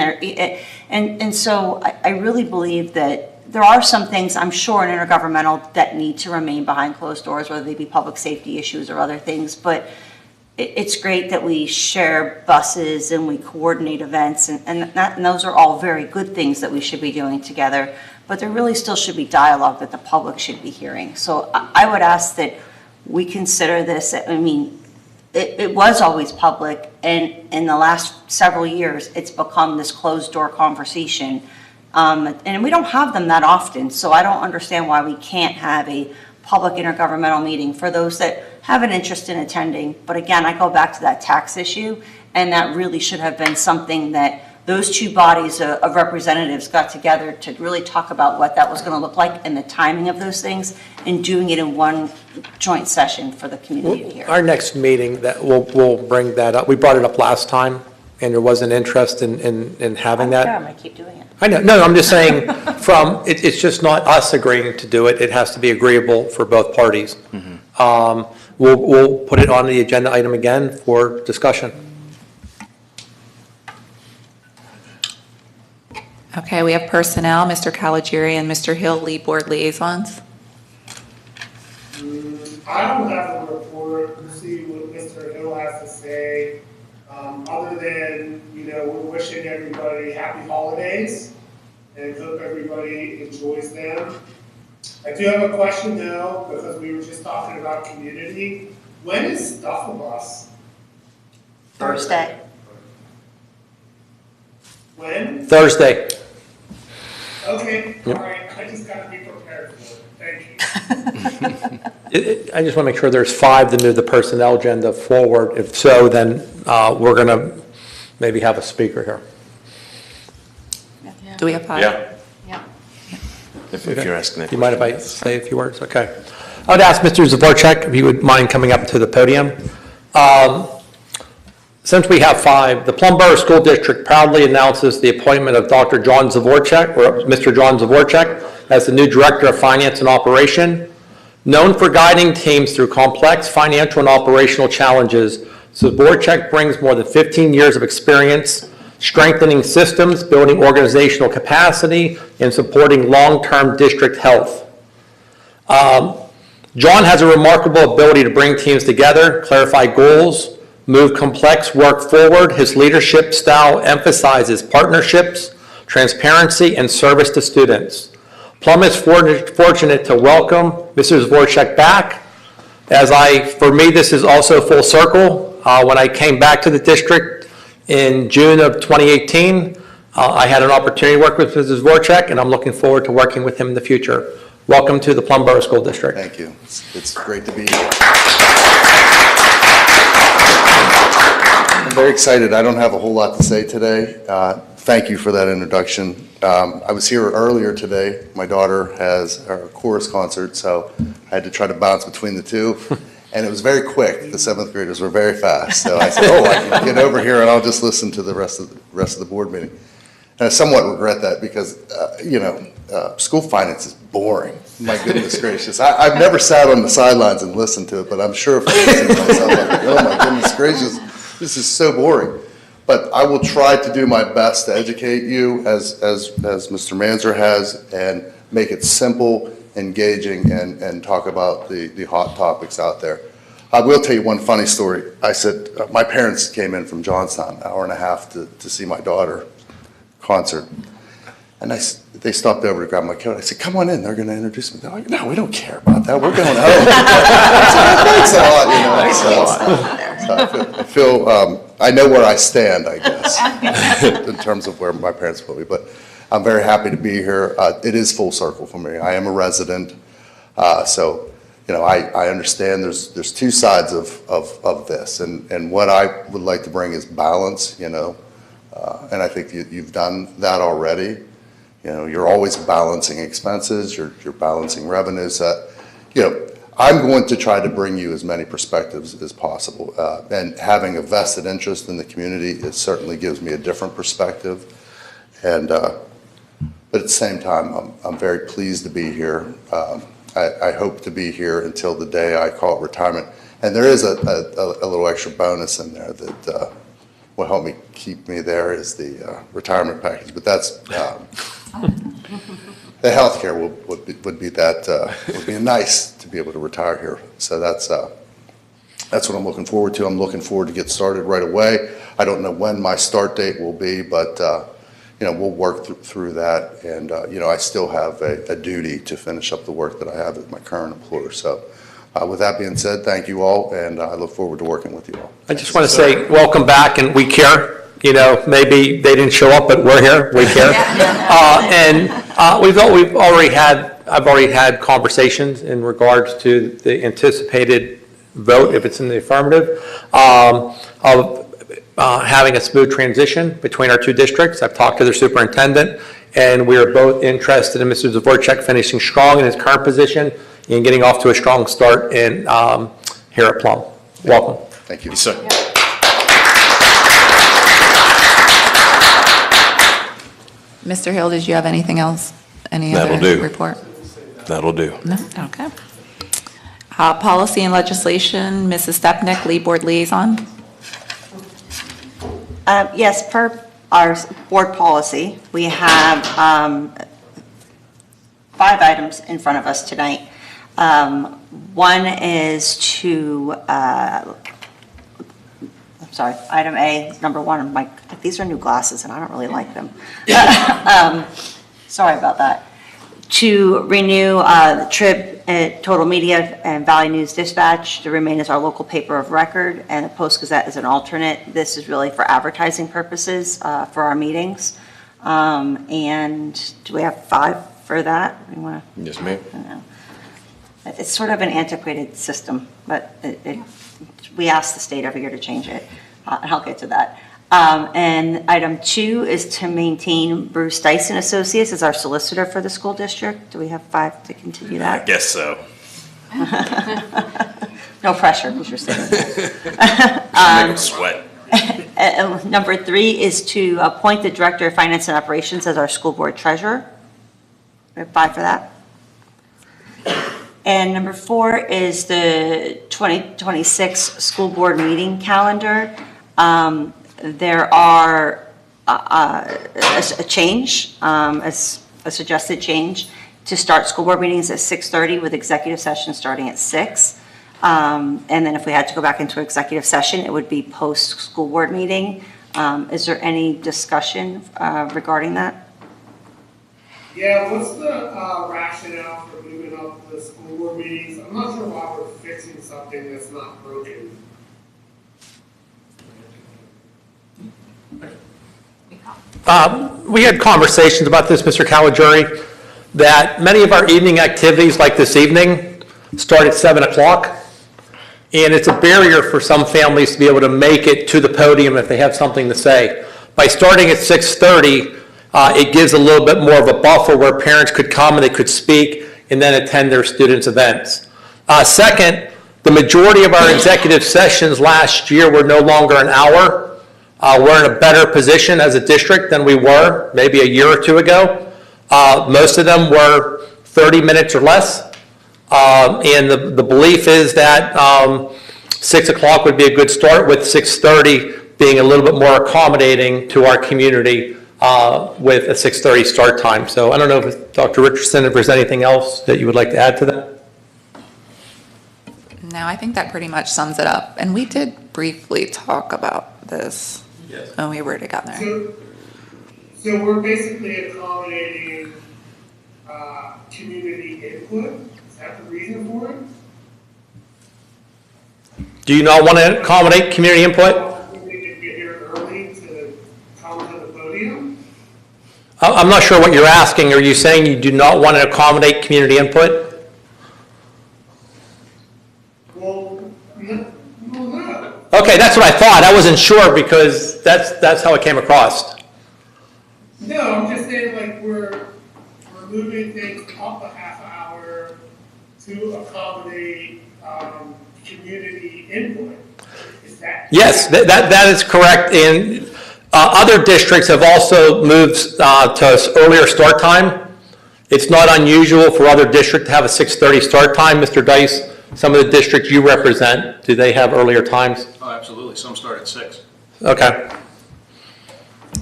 and so I really believe that there are some things, I'm sure, in intergovernmental that need to remain behind closed doors, whether they be public safety issues or other things. But it's great that we share buses and we coordinate events, and those are all very good things that we should be doing together. But there really still should be dialogue that the public should be hearing. So I would ask that we consider this. I mean, it was always public, and in the last several years, it's become this closed-door conversation. And we don't have them that often, so I don't understand why we can't have a public intergovernmental meeting for those that have an interest in attending. But again, I go back to that tax issue, and that really should have been something that those two bodies of representatives got together to really talk about what that was going to look like and the timing of those things, and doing it in one joint session for the community to hear. Our next meeting, that we'll bring that up. We brought it up last time, and there was an interest in having that. I'm going to keep doing it. I know, no, I'm just saying, it's just not us agreeing to do it. It has to be agreeable for both parties. We'll put it on the agenda item again for discussion. Okay, we have personnel, Mr. Caligiuri and Mr. Hill, lead board liaisons. I don't have a report to see what Mr. Hill has to say, other than, we're wishing everybody happy holidays and hope everybody enjoys them. I do have a question though, because we were just talking about community. When is Stuff-A-Bus? Thursday. When? Thursday. Okay, all Yep. right, I just gotta be prepared for it, thank you. I just want to make sure there's 5 to move the personnel agenda forward. If so, then we're going to maybe have a speaker here. Do we have 5? Yeah. If you're asking. Do you mind if I say a few words? Okay. I would ask Mr. Zvorchek if he would mind coming up to the podium. Since we have 5, the Plum Borough School District proudly announces the appointment of Dr. John Zvorchek, or Mr. John Zvorchek, as the new Director of Finance and Operation. Known for guiding teams through complex financial and operational challenges, Zvorchek brings more than 15 years of experience strengthening systems, building organizational capacity, and supporting long-term district health. John has a remarkable ability to bring teams together, clarify goals, move complex work forward. His leadership style emphasizes partnerships, transparency, and service to students. Plum is fortunate to welcome Mr. Zvorchek back. For me, this is also full circle. When I came back to the district in June of 2018, I had an opportunity to work with Mr. Zvorchek, and I'm looking forward to working with him in the future. Welcome to the Plum Borough School District. Thank you. It's great to be here. I'm very excited. I don't have a whole lot to say today. Thank you for that introduction. I was here earlier today. My daughter has her chorus concert, so I had to try to bounce between the two. And it was very quick. The 7th graders were very fast. So I said, I can get over here and I'll just listen to the rest of the board meeting. And I somewhat regret that because, school finance is boring. My goodness gracious. I've never sat on the sidelines and listened to it, but I'm sure if I listened to myself, I'd be, oh my goodness gracious, this is so boring. But I will try to do my best to educate you as Mr. Manzer has, and make it simple, engaging, and talk about the hot topics out there. I will tell you one funny story. I said, my parents came in from Johnstown, an hour and a half to see my daughter concert. And they stopped over to grab my coat. I said, come on in, they're gonna introduce me. They're like, no, we don't care about that, we're going home. Thanks a lot, I feel, I know where I stand, I guess, in terms of where my parents put me, but I'm very happy to be here. It is full circle for me. I am a resident, so I understand there's 2 sides of this, and what I would like to bring is balance, and I think you've done that already. you're always balancing expenses, you're balancing revenues. I'm going to try to bring you as many perspectives as possible. And having a vested interest in the community, it certainly gives me a different perspective. And, but at the same time, I'm very pleased to be here. I hope to be here until the day I call it retirement. And there is a little extra bonus in there that will help me keep me there is the retirement package. But that's, the healthcare would be nice to be able to retire here. So that's what I'm looking forward to. I'm looking forward to get started right away. I don't know when my start date will be, but we'll work through that. And I still have a duty to finish up the work that I have at my current employer. So with that being said, thank you all, and I look forward to working with you all. I just want to say welcome back, and we care. Maybe they didn't show up, but we're here. We care. I've already had conversations in regards to the anticipated vote, if it's in the affirmative, of having a smooth transition between our two districts. I've talked to their superintendent, and we are both interested in Mr. Dvorak finishing strong in his current position and getting off to a strong start here at Plum. Welcome. Thank you. Yes, sir. Mr. Hill, did you have anything else? Any That'll other do. report? That'll do. No? Okay. Policy and legislation, Mrs. Stepnick, Lead Board Liaison. Yes, per our board policy, we have 5 items in front of us tonight. One is to, item A, number 1, these are new glasses and I don't really like them. Sorry about that. To renew the Trib, Total Media, and Valley News Dispatch to remain as our local paper of record, and the Post-Gazette as an alternate. This is really for advertising purposes for our meetings. And do we have 5 for that? Yes, ma'am. It's sort of an antiquated system, but we ask the state every year to change it. And I'll get to that. And item 2 is to maintain Bruce Dyson Associates as our solicitor for the school district. Do we have 5 to continue I that? guess so. No pressure, because you're sitting there. Make them sweat. Number 3 is to appoint the Director of Finance and Operations as our school board treasurer. We have 5 for that. And number 4 is the 2026 school board meeting calendar. There are a change, a suggested change to start school board meetings at 6:30 with executive session starting at 6. And then if we had to go back into executive session, it would be post-school board meeting. Is there any discussion regarding that? Yeah, what's the rationale for moving up the school board meetings? I'm not sure why we're fixing something that's not broken. We had conversations about this, Mr. Caligiuri, that many of our evening activities, like this evening, start at 7 o'clock. And it's a barrier for some families to be able to make it to the podium if they have something to say. By starting at 6:30, it gives a little bit more of a buffer where parents could come and they could speak and then attend their students' events. Second, the majority of our executive sessions last year were no longer an hour. We're in a better position as a district than we were maybe a year or 2 ago. Most of them were 30 minutes or less. And the belief is that 6 o'clock would be a good start, with 6:30 being a little bit more accommodating to our community with a 6:30 start time. So I don't know if Dr. Richardson, if there's anything else that you would like to add to that? No, I think that pretty much sums it up. And we did briefly talk about this when we were together. So we're basically accommodating community input? Is that the reason for it? Do you not want to accommodate community input? We need to get here early to come to the podium? I'm not sure what you're asking. Are you saying you do not want to accommodate community input? Well, no. Okay, that's what I thought. I wasn't sure because that's how it came across. No, I'm just saying, like, we're input. Is that? Yes, that is correct. And other districts have also moved to earlier start time. It's not unusual for other districts to have a 6:30 start time. Mr. Dice, some of the districts you represent, do they have earlier times? Oh, absolutely. Some start at 6. Okay.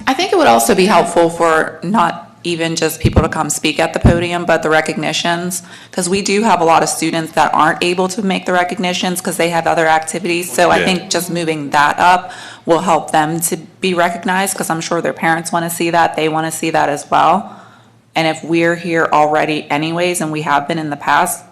I think it would also be helpful for not even just people to come speak at the podium, but the recognitions, because we do have a lot of students that aren't able to make the recognitions because they have other activities. So I Yeah. think just moving that up will help them to be recognized, because I'm sure their parents want to see that, they want to see that as well. And if we're here already anyways, and we have been in the past,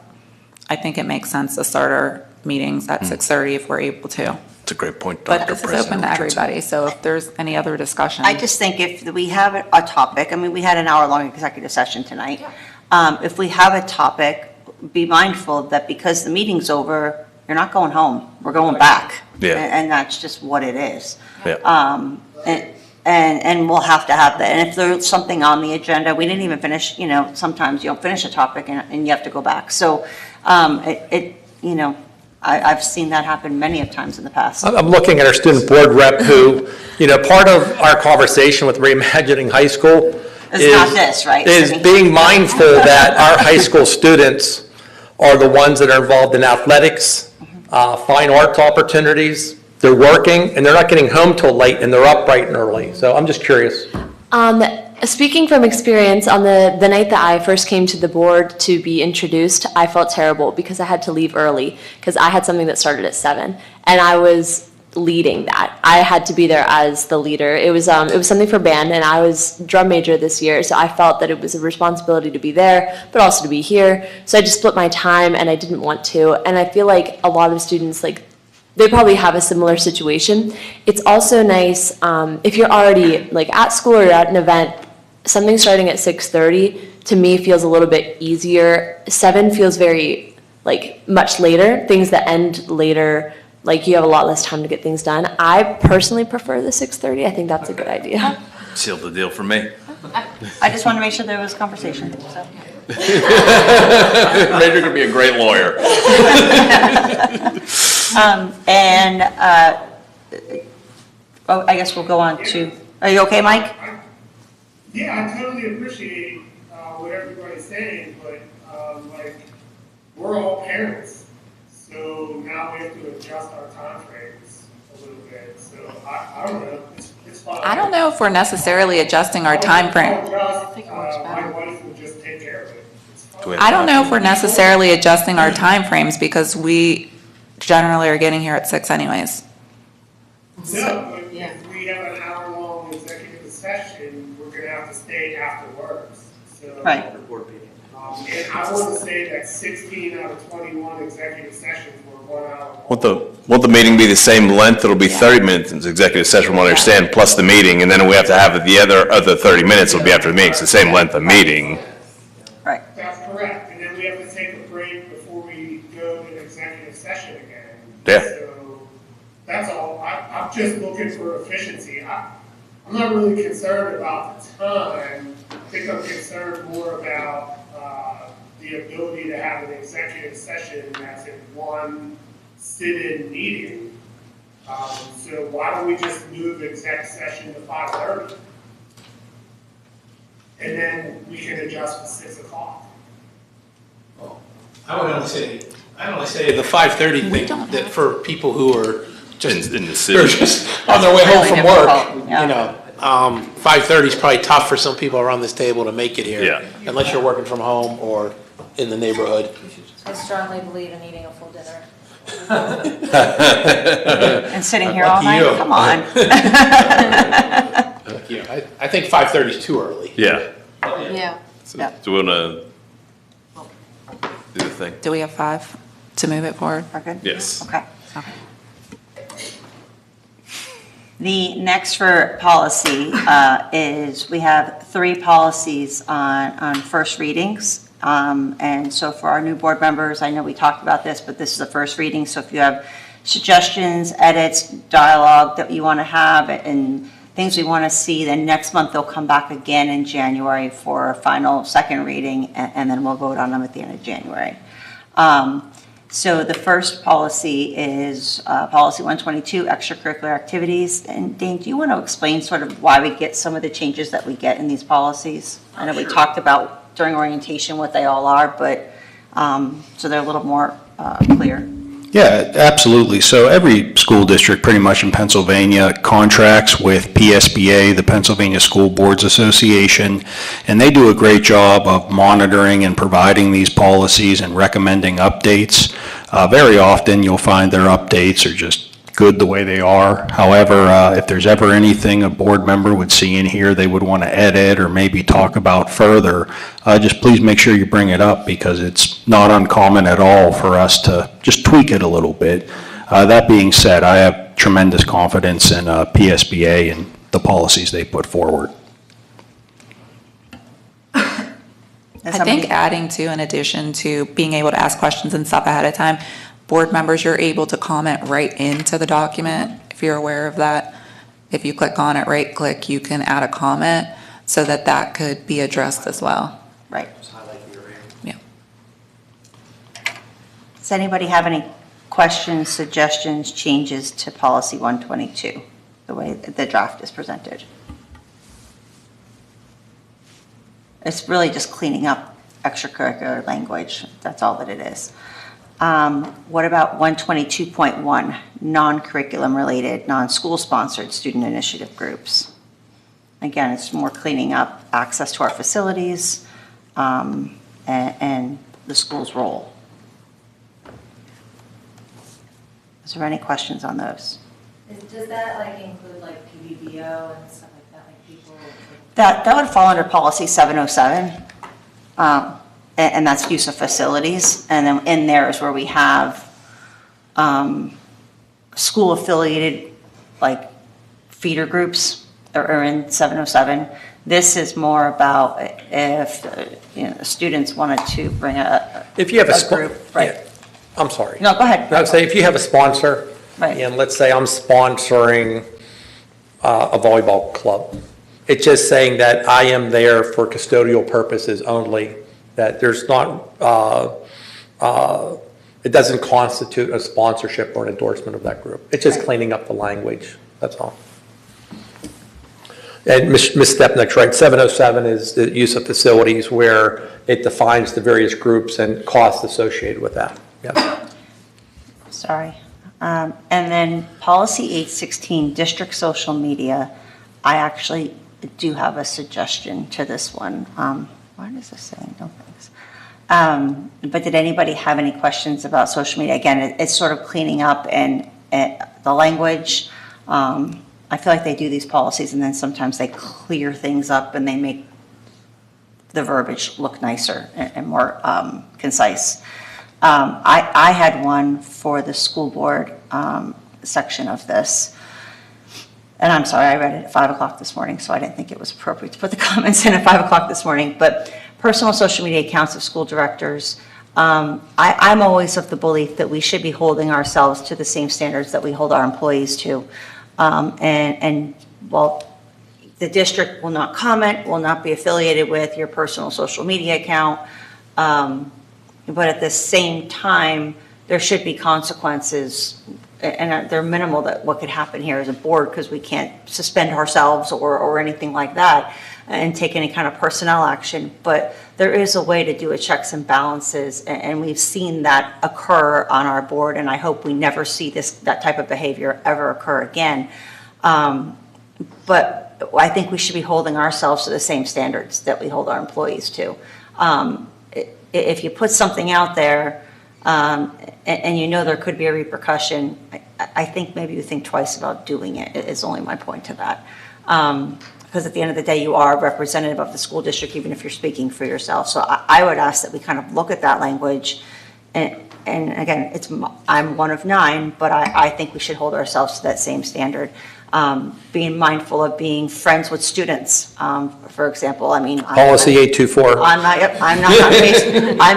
I think it makes sense to start our meetings at 6:30 if we're able to. It's a great point, But Dr. this is President open to Richardson. everybody, so if there's any other discussion. I just think if we have a topic, I mean, we had an hour-long executive session tonight. If we have a topic, be mindful that because the meeting's over, you're not going home, we're going back. Yeah. And that's just what it is. Yeah. And we'll have to have that. And if there's something on the agenda, we didn't even finish, sometimes you don't finish a topic and you have to go back. So, I've seen that happen many of times in the past. I'm looking at our student board rep who, part of our conversation with reimagining high school It's not this, right? is being mindful that our high school students are the ones that are involved in athletics, fine arts opportunities. They're working and they're not getting home till late and they're up bright and early. So I'm just curious. Speaking from experience, on the night that I first came to the board to be introduced, I felt terrible because I had to leave early because I had something that started at 7 and I was leading that. I had to be there as the leader. It was something for band, and I was drum major this year, so I felt that it was a responsibility to be there, but also to be here. So I just split my time, and I didn't want to. And I feel like a lot of students, they probably have a similar situation. It's also nice if you're already at school or you're at an event. Something starting at 6:30 to me feels a little bit easier. 7 feels very much later. Things that end later, you have a lot less time to get things done. I personally prefer the 6:30. I think that's a good idea. Sealed the deal for me. I just wanted to make sure there was conversation, so. Maybe you're going to be a great lawyer. I guess we'll go on to, are you okay, Mike? Yeah, I totally appreciate what everybody's saying, but we're all parents, so now we have to adjust our time frames a little bit. So I don't know. It's fine. I don't know if we're necessarily adjusting our time frame. My wife will just take care of it. I don't know if we're necessarily adjusting our time frames because we generally are getting here at 6 anyways. No, but if we have an hour-long executive session, we're gonna have to stay afterwards. So, Right. And I want to say that 16 out of 21 executive sessions were 1 hour. Won't the meeting be the same length? It'll be 30 minutes in executive session, I understand, plus the meeting, and then we have to have the other 30 minutes will be after the meeting. It's the same length of meeting. Right. That's correct. And then we have to take a break before we go to an executive session again. Yeah. So that's all. I'm just looking for efficiency. I'm not really concerned about the time. I think I'm concerned more about the ability to have an executive session that's in one sit-in meeting. So why don't we just move exec session to 5:30? And then we can adjust to 6 o'clock. I would only say the 5:30 thing, that for people who are just, In the they're city. just on their way home Really from work, difficult, yeah. 5:30 is probably tough for some people around this table to make it here. Yeah. Unless you're working from home or in the neighborhood. I strongly believe in eating a full dinner. And sitting here all night? Lucky you. Come on. Yeah, I think 5:30 is too early. Yeah. Yeah. So do we want to do the thing? Do we have 5 to move it forward? We're good? Yes. Okay. The next for policy is we have 3 policies on first readings. And so for our new board members, I know we talked about this, but this is the first reading. So if you have suggestions, edits, dialogue that you want to have, and things we want to see, then next month they'll come back again in January for a final second reading, and then we'll vote on them at the end of January. So the first policy is Policy 122, extracurricular activities. And Dane, do you want to explain sort of why we get some of the changes that we get in these policies? I know we talked about during orientation what they all are, but so they're a little more clear. Yeah, absolutely. So every school district pretty much in Pennsylvania contracts with PSBA, the Pennsylvania School Boards Association, and they do a great job of monitoring and providing these policies and recommending updates. Very often you'll find their updates are just good the way they are. However, if there's ever anything a board member would see in here they would want to edit or maybe talk about further, just please make sure you bring it up, because it's not uncommon at all for us to just tweak it a little bit. That being said, I have tremendous confidence in PSBA and the policies they put forward. I think adding to, in addition to being able to ask questions and stuff ahead of time, board members, you're able to comment right into the document, if you're aware of that. If you click on it, right click, you can add a comment so that that could be addressed as well. Right. Yeah. Does anybody have any questions, suggestions, changes to Policy 122, the way the draft is presented? It's really just cleaning up extracurricular language. That's all that it is. What about 122.1, non-curriculum related, non-school sponsored student initiative groups? Again, it's more cleaning up access to our facilities and the school's role. Is there any questions on those? Does that like include like PBBO and stuff like that, like people? That would fall under Policy 707. And that's use of facilities. And then in there is where we have school affiliated, like feeder groups are in 707. This is more about if students wanted to bring a group, right? Yeah. I'm sorry. No, go ahead. I would say if you have a sponsor, Right. and let's say I'm sponsoring a volleyball club, it's just saying that I am there for custodial purposes only, that there's not, it doesn't constitute a sponsorship or an endorsement of that group. It's just cleaning up the language, that's all. And Ms. Stepnick's right, 707 is the use of facilities where it defines the various groups and costs associated with that, yes. Sorry. And then Policy 816, district social media. I actually do have a suggestion to this one. Why does this say no thanks? But did anybody have any questions about social media? Again, it's sort of cleaning up and the language. I feel like they do these policies and then sometimes they clear things up and they make the verbiage look nicer and more concise. I had one for the school board section of this. And I'm sorry, I read it at 5 o'clock this morning, so I didn't think it was appropriate to put the comments in at 5 o'clock this morning. But personal social media accounts of school directors, I'm always of the belief that we should be holding ourselves to the same standards that we hold our employees to. And while the district will not comment, will not be affiliated with your personal social media account, but at the same time, there should be consequences, and they're minimal, that what could happen here as a board, because we can't suspend ourselves or anything like that and take any kind of personnel action. But there is a way to do a checks and balances, and we've seen that occur on our board, and I hope we never see that type of behavior ever occur again. But I think we should be holding ourselves to the same standards that we hold our employees to. If you put something out there and you know there could be a repercussion, I think maybe you think twice about doing it, is only my point to that. Because at the end of the day, you are a representative of the school district, even if you're speaking for yourself. So I would ask that we kind of look at that language. And again, I'm one of 9, but I think we should hold ourselves to that same standard. Being mindful of being friends with students, for example. I mean, Policy 824. I'm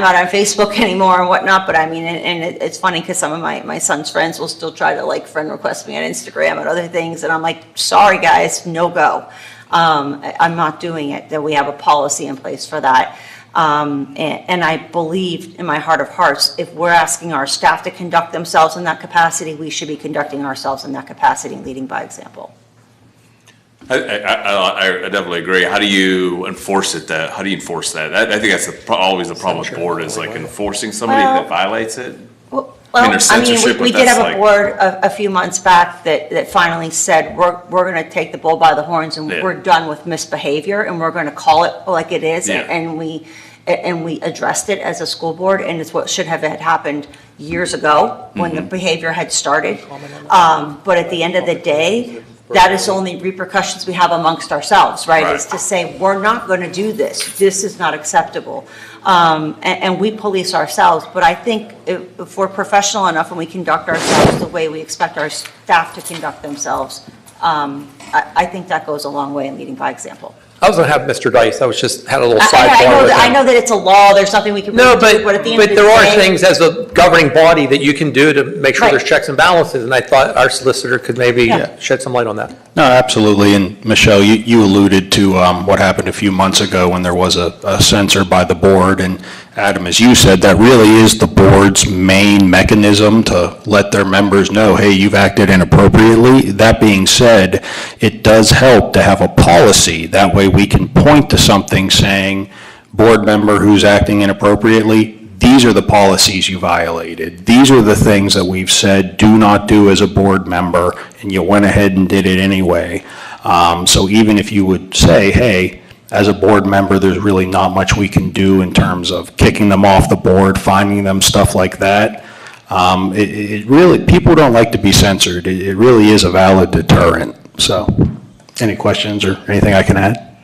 not on Facebook anymore and whatnot, but I mean, and it's funny because some of my son's friends will still try to like friend request me on Instagram and other things, and I'm like, sorry guys, no go. I'm not doing it. That we have a policy in place for that. And I believe in my heart of hearts, if we're asking our staff to conduct themselves in that capacity, we should be conducting ourselves in that capacity and leading by example. I definitely agree. How do you enforce it? How do you enforce that? I think that's always the problem with board is like enforcing somebody that violates it. We did have a board a few months back that finally said, we're going to take the bull by the horns and we're done with misbehavior and we're going to call it like it is. And we addressed it as a school board, and it's what should have had happened years ago when the behavior had started. But at the end of the day, that is only repercussions we have amongst ourselves, right? Is to say, we're not going to do this. This is not acceptable. And we police ourselves. But I think if we're professional enough and we conduct ourselves the way we expect our staff to conduct themselves, I think that goes a long way in leading by example. I was going to have Mr. Dice, I was just, had a little sidebar. I know that it's a law, there's nothing we can really do, but at the end of the day. But there are things as a governing body that you can do to make sure there's checks and balances, and I thought our solicitor could maybe shed some light on that. No, absolutely, and Michelle, you alluded to what happened a few months ago when there was a censor by the board, and Adam, as you said, that really is the board's main mechanism to let their members know, hey, you've acted inappropriately. That being said, it does help to have a policy. That way we can point to something saying, board member who's acting inappropriately, these are the policies you violated. These are the things that we've said do not do as a board member, and you went ahead and did it anyway. So even if you would say, hey, as a board member, there's really not much we can do in terms of kicking them off the board, finding them, stuff like that. It really, people don't like to be censored. It really is a valid deterrent. So, any questions or anything I can add?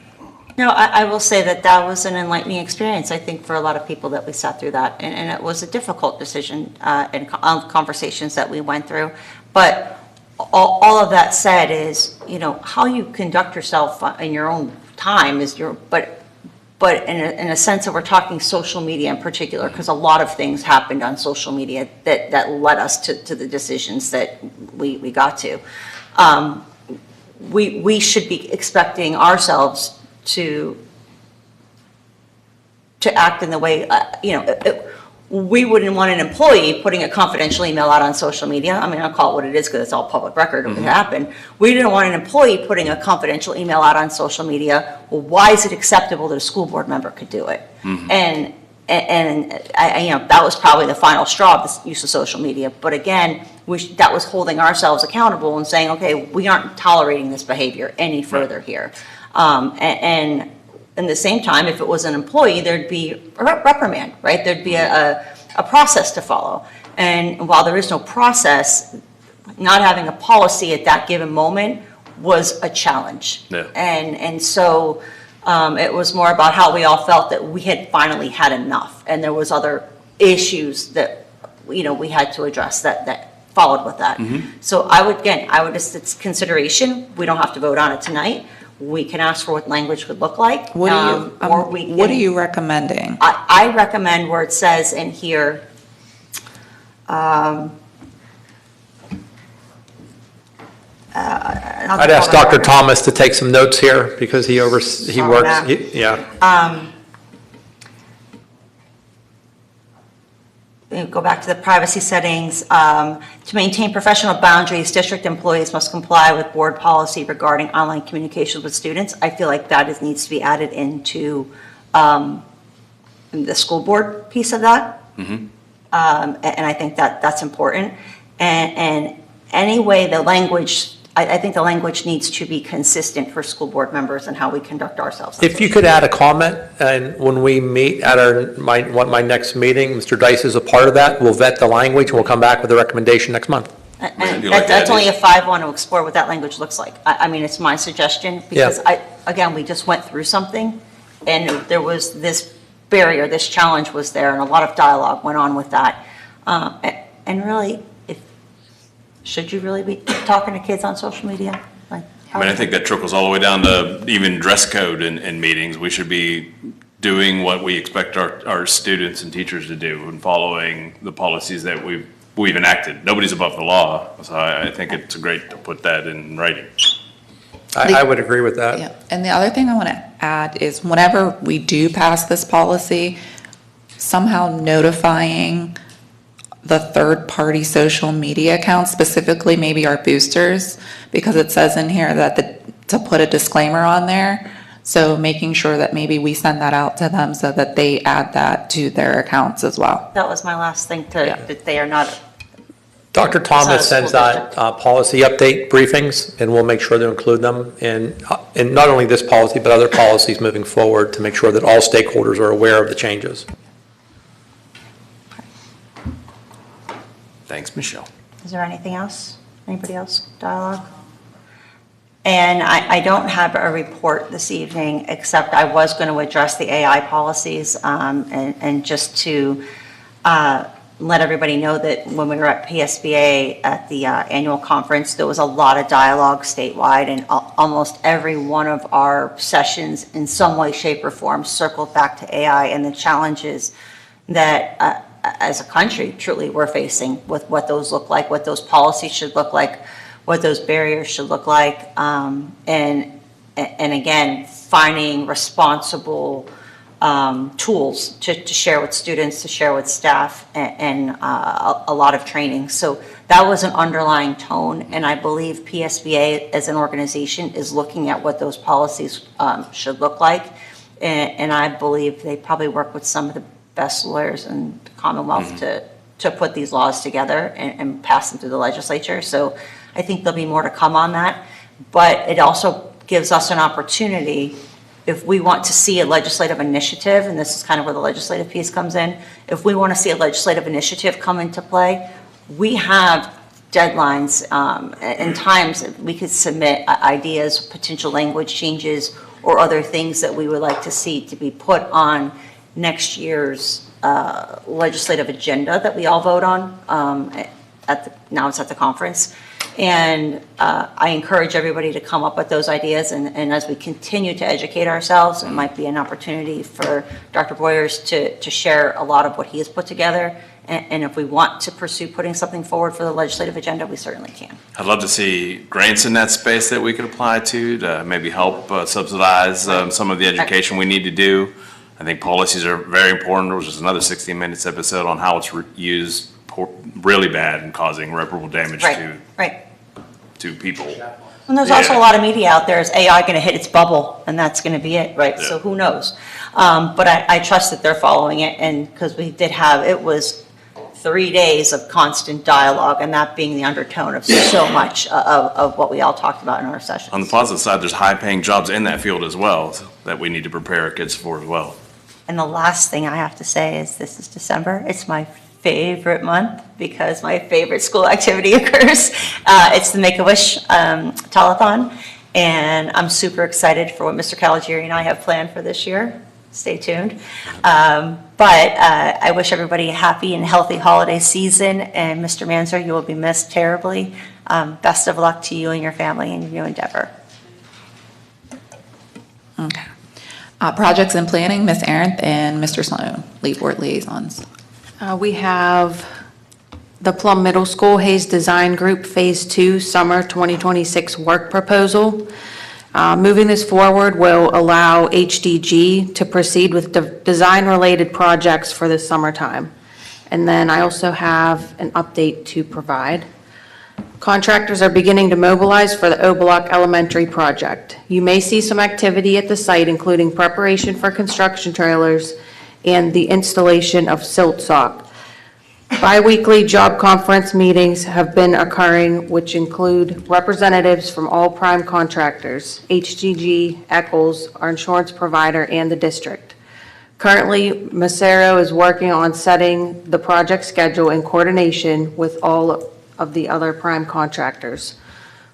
No, I will say that was an enlightening experience, I think, for a lot of people that we sat through that. And it was a difficult decision and conversations that we went through. But all of that said is, how you conduct yourself in your own time is but in a sense that we're talking social media in particular, because a lot of things happened on social media that led us to the decisions that we got to. We should be expecting ourselves to act in the way, we wouldn't want an employee putting a confidential email out on social media. I mean, I'll call it what it is because it's all public record. It happened. We didn't want an employee putting a confidential email out on social media. Well, why is it acceptable that a school board member could do it? And that was probably the final straw of the use of social media. But again, that was holding ourselves accountable and saying, okay, we aren't tolerating this behavior any further here. And at the same time, if it was an employee, there'd be a reprimand, right? There'd be a process to follow. And while there is no process, not having a policy at that given moment was a challenge. Yeah. And so it was more about how we all felt that we had finally had enough. And there was other issues that, we had to address that followed with that. So I would just, it's consideration. We don't have to vote on it tonight. We can ask for what language would look like. What are you recommending? I recommend where it says in here, I'd ask Dr. Thomas to take some notes here because he works, go back to the privacy settings. To maintain professional boundaries, district employees must comply with board policy regarding online communications with students. I feel like that needs to be added into the school board piece of that. And I think that's important. And anyway, the language, I think the language needs to be consistent for school board members and how we conduct ourselves. If you could add a comment, and when we meet at my next meeting, Mr. Dice is a part of that, we'll vet the language, and we'll come back with a recommendation next month. And that's only a 5-1 to explore what that language looks like. I mean, it's my suggestion, because we just went through something, and there was this barrier, this challenge was there, and a lot of dialogue went on with that. And really, should you really be talking to kids on social media? I think that trickles all the way down to even dress code in meetings. We should be doing what we expect our students and teachers to do and following the policies that we've enacted. Nobody's above the law, so I think it's great to put that in writing. I would agree with that. Yeah, and the other thing I want to add is whenever we do pass this policy, somehow notifying the third-party social media accounts, specifically maybe our boosters, because it says in here that to put a disclaimer on there. So making sure that maybe we send that out to them so that they add that to their accounts as well. That was my last thing, that they are not. Dr. Thomas sends out policy update briefings, and we'll make sure to include them in not only this policy, but other policies moving forward to make sure that all stakeholders are aware of the changes. Thanks, Michelle. Is there anything else? Anybody else? Dialogue? And I don't have a report this evening, except I was going to address the AI policies, and just to let everybody know that when we were at PSBA at the annual conference, there was a lot of dialogue statewide, and almost every one of our sessions in some way, shape, or form circled back to AI and the challenges that as a country truly we're facing with what those look like, what those policies should look like, what those barriers should look like, and again, finding responsible tools to share with students, to share with staff, and a lot of training. So that was an underlying tone, and I believe PSBA as an organization is looking at what those policies should look like, and I believe they probably work with some of the best lawyers in the Commonwealth to put these laws together and pass them through the legislature. So I think there'll be more to come on that, but it also gives us an opportunity, if we want to see a legislative initiative, and this is kind of where the legislative piece comes in, if we want to see a legislative initiative come into play, we have deadlines and times that we could submit ideas, potential language changes, or other things that we would like to see to be put on next year's legislative agenda that we all vote on. Now it's at the conference. And I encourage everybody to come up with those ideas, and as we continue to educate ourselves, it might be an opportunity for Dr. Boyers to share a lot of what he has put together, and if we want to pursue putting something forward for the legislative agenda, we certainly can. I'd love to see grants in that space that we could apply to maybe help subsidize some of the education we need to do. I think policies are very important. There was just another 60 Minutes episode on how it's used really bad and causing irreparable damage to people. And there's also a lot of media out there, is AI going to hit its bubble and that's going to be it, right? So who knows? But I trust that they're following it, and because we did have, it was 3 days of constant dialogue, and that being the undertone of so much of what we all talked about in our sessions. On the positive side, there's high-paying jobs in that field as well that we need to prepare our kids for as well. And the last thing I have to say is this is December. It's my favorite month because my favorite school activity occurs. It's the Make-A-Wish telethon, and I'm super excited for what Mr. Caligieri and I have planned for this year. Stay tuned. But I wish everybody a happy and healthy holiday season, and Mr. Manzer, you will be missed terribly. Best of luck to you and your family in your new endeavor. Okay. Projects and planning, Ms. Arendt and Mr. Sloan, lead board liaisons. We have the Plum Middle School Hayes Design Group Phase 2 Summer 2026 Work Proposal. Moving this forward will allow HDG to proceed with design-related projects for the summertime. And then I also have an update to provide. Contractors are beginning to mobilize for the O-Block Elementary project. You may see some activity at the site, including preparation for construction trailers and the installation of silt sock. Bi-weekly job conference meetings have been occurring, which include representatives from all prime contractors, HGG, Eccles, our insurance provider, and the district. Currently, Macero is working on setting the project schedule in coordination with all of the other prime contractors.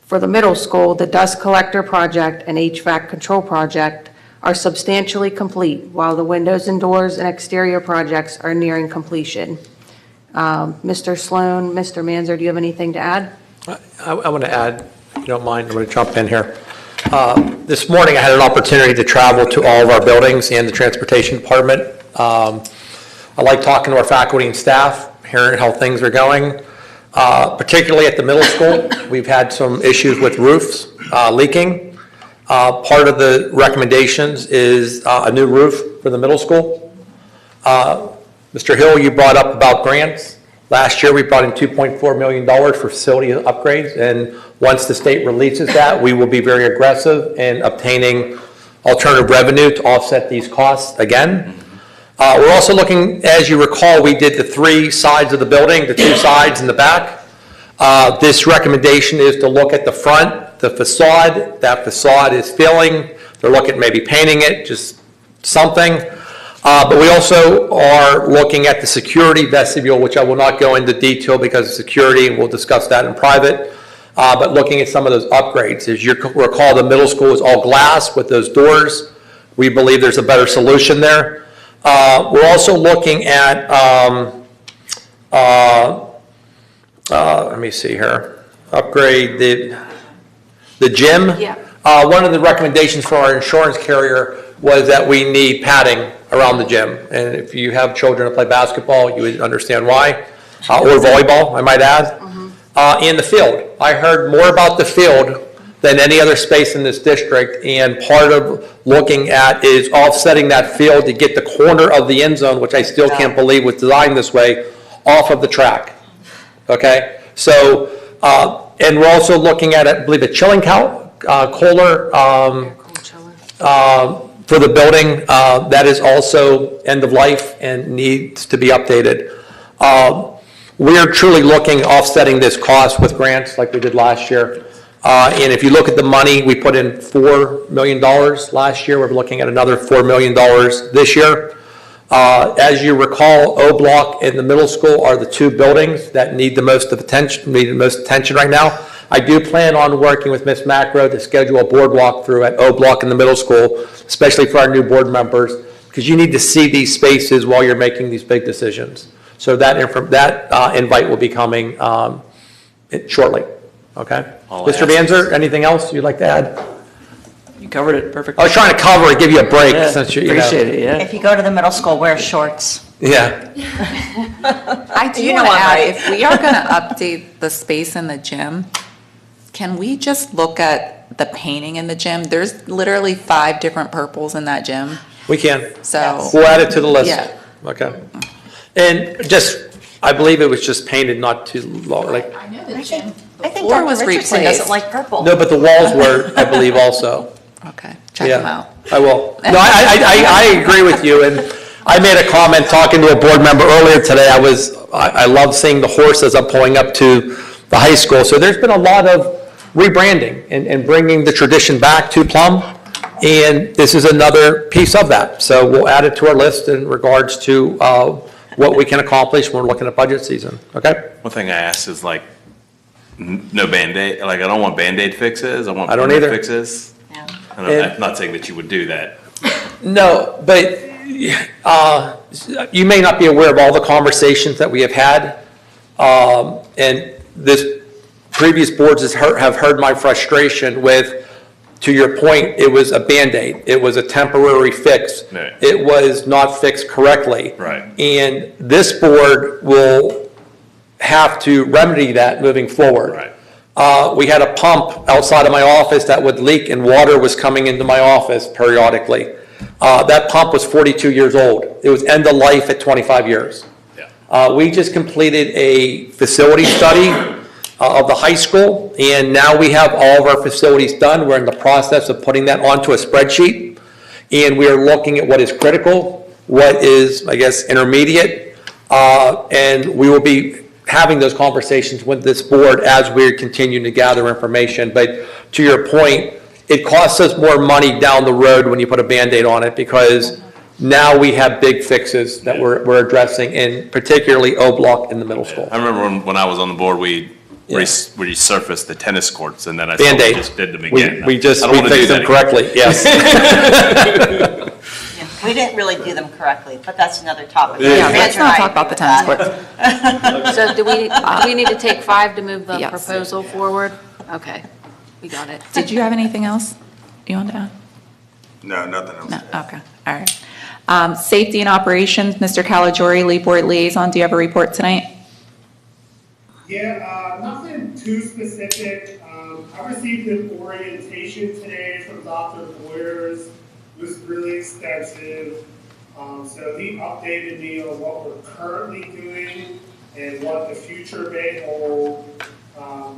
For the middle school, the dust collector project and HVAC control project are substantially complete, while the windows and doors and exterior projects are nearing completion. Mr. Sloan, Mr. Manzer, do you have anything to add? I want to add, if you don't mind, I'm going to jump in here. This morning I had an opportunity to travel to all of our buildings and the transportation department. I like talking to our faculty and staff, hearing how things are going. Particularly at the middle school, we've had some issues with roofs leaking. Part of the recommendations is a new roof for the middle school. Mr. Hill, you brought up about grants. Last year, we brought in $2.4 million for facility upgrades, and once the state releases that, we will be very aggressive in obtaining alternative revenue to offset these costs again. We're also looking, as you recall, we did the 3 sides of the building, the 2 sides in the back. This recommendation is to look at the front, the facade. That facade is failing. They're looking at maybe painting it, just something. But we also are looking at the security vestibule, which I will not go into detail because of security, and we'll discuss that in private. But looking at some of those upgrades. As you recall, the middle school is all glass with those doors. We believe there's a better solution there. We're also looking at, let me see here, upgrade the gym. Yeah. One of the recommendations for our insurance carrier was that we need padding around the gym. And if you have children that play basketball, you would understand why, or volleyball, I might add. And the field. I heard more about the field than any other space in this district, and part of looking at is offsetting that field to get the corner of the end zone, which I still can't believe was designed this way, off of the track. Okay? So, and we're also looking at, I believe, a chilling cooler for the building. That is also end of life and needs to be updated. We are truly looking, offsetting this cost with grants like we did last year. And if you look at the money, we put in $4 million last year. We're looking at another $4 million this year. As you recall, O Block and the middle school are the 2 buildings that need the most attention right now. I do plan on working with Ms. Macro to schedule a board walkthrough at O Block in the middle school, especially for our new board members, because you need to see these spaces while you're making these big decisions. So that invite will be coming shortly. Okay? Mr. Banzer, anything else you'd like to add? You covered it perfectly. I was trying to cover it, give you a break. Yeah, Since you appreciate it, yeah. If you go to the middle school, wear shorts. Yeah. I do want to add, if we are going to update the space in the gym, can we just look at the painting in the gym? There's literally 5 different purples in that gym. We can. So. We'll add it to the list. Yeah. Okay. And just, I believe it was just painted not too long, like, I know the gym. I think floor Dr. was Richardson replaced. doesn't like purple. no, but the walls were, I believe, also. Okay, check them out. I will. No, I agree with you, and I made a comment talking to a board member earlier today. I love seeing the horses up pulling up to the high school. So there's been a lot of rebranding and bringing the tradition back to Plum, and this is another piece of that. So we'll add it to our list in regards to what we can accomplish when we're looking at budget season, okay? One thing I asked is like, no Band-Aid, like I don't want Band-Aid fixes, I want I don't permanent either. fixes. And I'm not saying that you would do that. No, but you may not be aware of all the conversations that we have had. And this previous boards have heard my frustration with, to your point, it was a Band-Aid. It was a temporary fix. Right. It was not fixed correctly. Right. And this board will have to remedy that moving forward. Right. We had a pump outside of my office that would leak and water was coming into my office periodically. That pump was 42 years old. It was end of life at 25 years. Yeah. We just completed a facility study of the high school, and now we have all of our facilities done. We're in the process of putting that onto a spreadsheet, and we are looking at what is critical, what is, I guess, intermediate, and we will be having those conversations with this board as we're continuing to gather information. But to your point, it costs us more money down the road when you put a Band-Aid on it, because now we have big fixes that we're addressing, and particularly O Block in the middle school. I remember when I was on the board, we resurfaced the tennis courts, and then I thought we Band-Aid. just did them again. We I don't wanna do fixed them that correctly, yes. We didn't really do them correctly, but that's another topic. Yeah, let's not talk about the tennis courts. So do we need to take 5 to move the Yes. proposal forward? Okay, we got it. Did you have anything else you wanted to add? No, nothing else. No, okay, all right. Safety and operations, Mr. Caligiuri, Lead Board Liaison, do you have a report tonight? Yeah, nothing too specific. I received an orientation today from Dr. Boyers. It was really extensive. So he updated me on what we're currently doing and what the future may hold.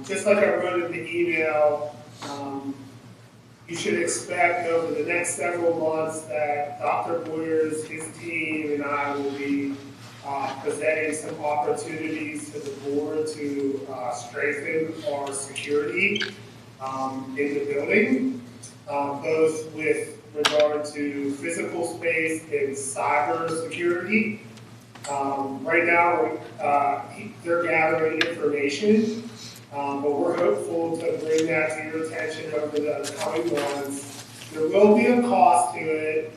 Just like I wrote in the email, you should expect over the next several months that Dr. Boyers, his team, and I will be presenting some opportunities to the board to strengthen our security in the building, both with regard to physical space and cyber security. Right now, they're gathering information, but we're hopeful to bring that to your attention over the coming months. There will be a cost to it.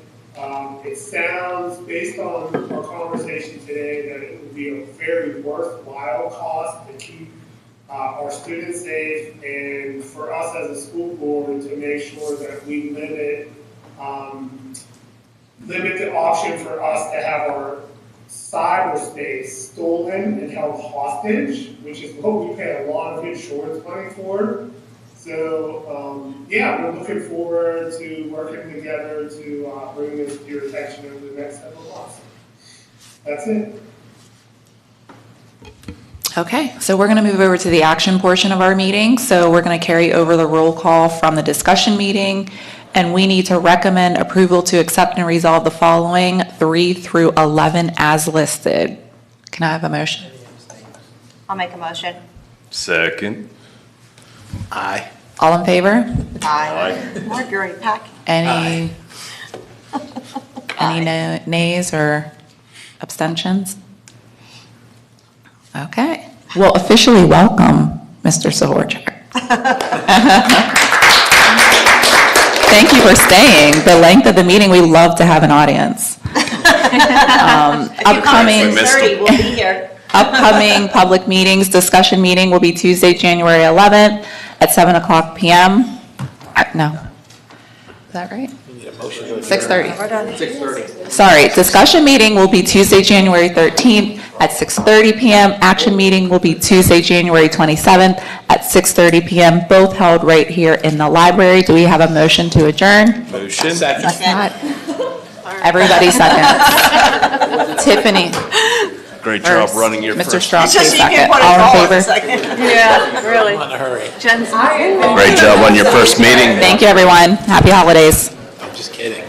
It sounds, based on our conversation today, that it would be a very worthwhile cost to keep our students safe and for us as a school board to make sure that we limit the option for us to have our cyberspace stolen and held hostage, which is what we pay a lot of insurance money for. So, yeah, we're looking forward to working together to bring this to your attention over the next several months. That's it. Okay, so we're going to move over to the action portion of our meeting. So we're going to carry over the roll call from the discussion meeting, and we need to recommend approval to accept and resolve the following 3 through 11 as listed. Can I have a motion? I'll make a motion. Second. Aye. All in favor? Aye. Marguerite Pack. Any nays or abstentions? Okay, we'll officially welcome Mr. Sahorchak. Thank you for staying. The length of the meeting, we love to have an audience. Upcoming, we'll be here. upcoming public meetings, discussion meeting will be Tuesday, January 11th at 7:00 p.m. No, is that right? 6:30. We're done. 6:30. Sorry, discussion meeting will be Tuesday, January 13th at 6:30 p.m. Action meeting will be Tuesday, January 27th at 6:30 p.m., both held right here in the library. Do we have a motion to adjourn? Motion. That's not. Everybody seconds. Tiffany. Great job first. running your Mr. first. Strong, second. All in favor? Yeah, really. I'm in a hurry. Jen's. Great job on your first meeting. Thank you, everyone. Happy holidays. I'm just kidding.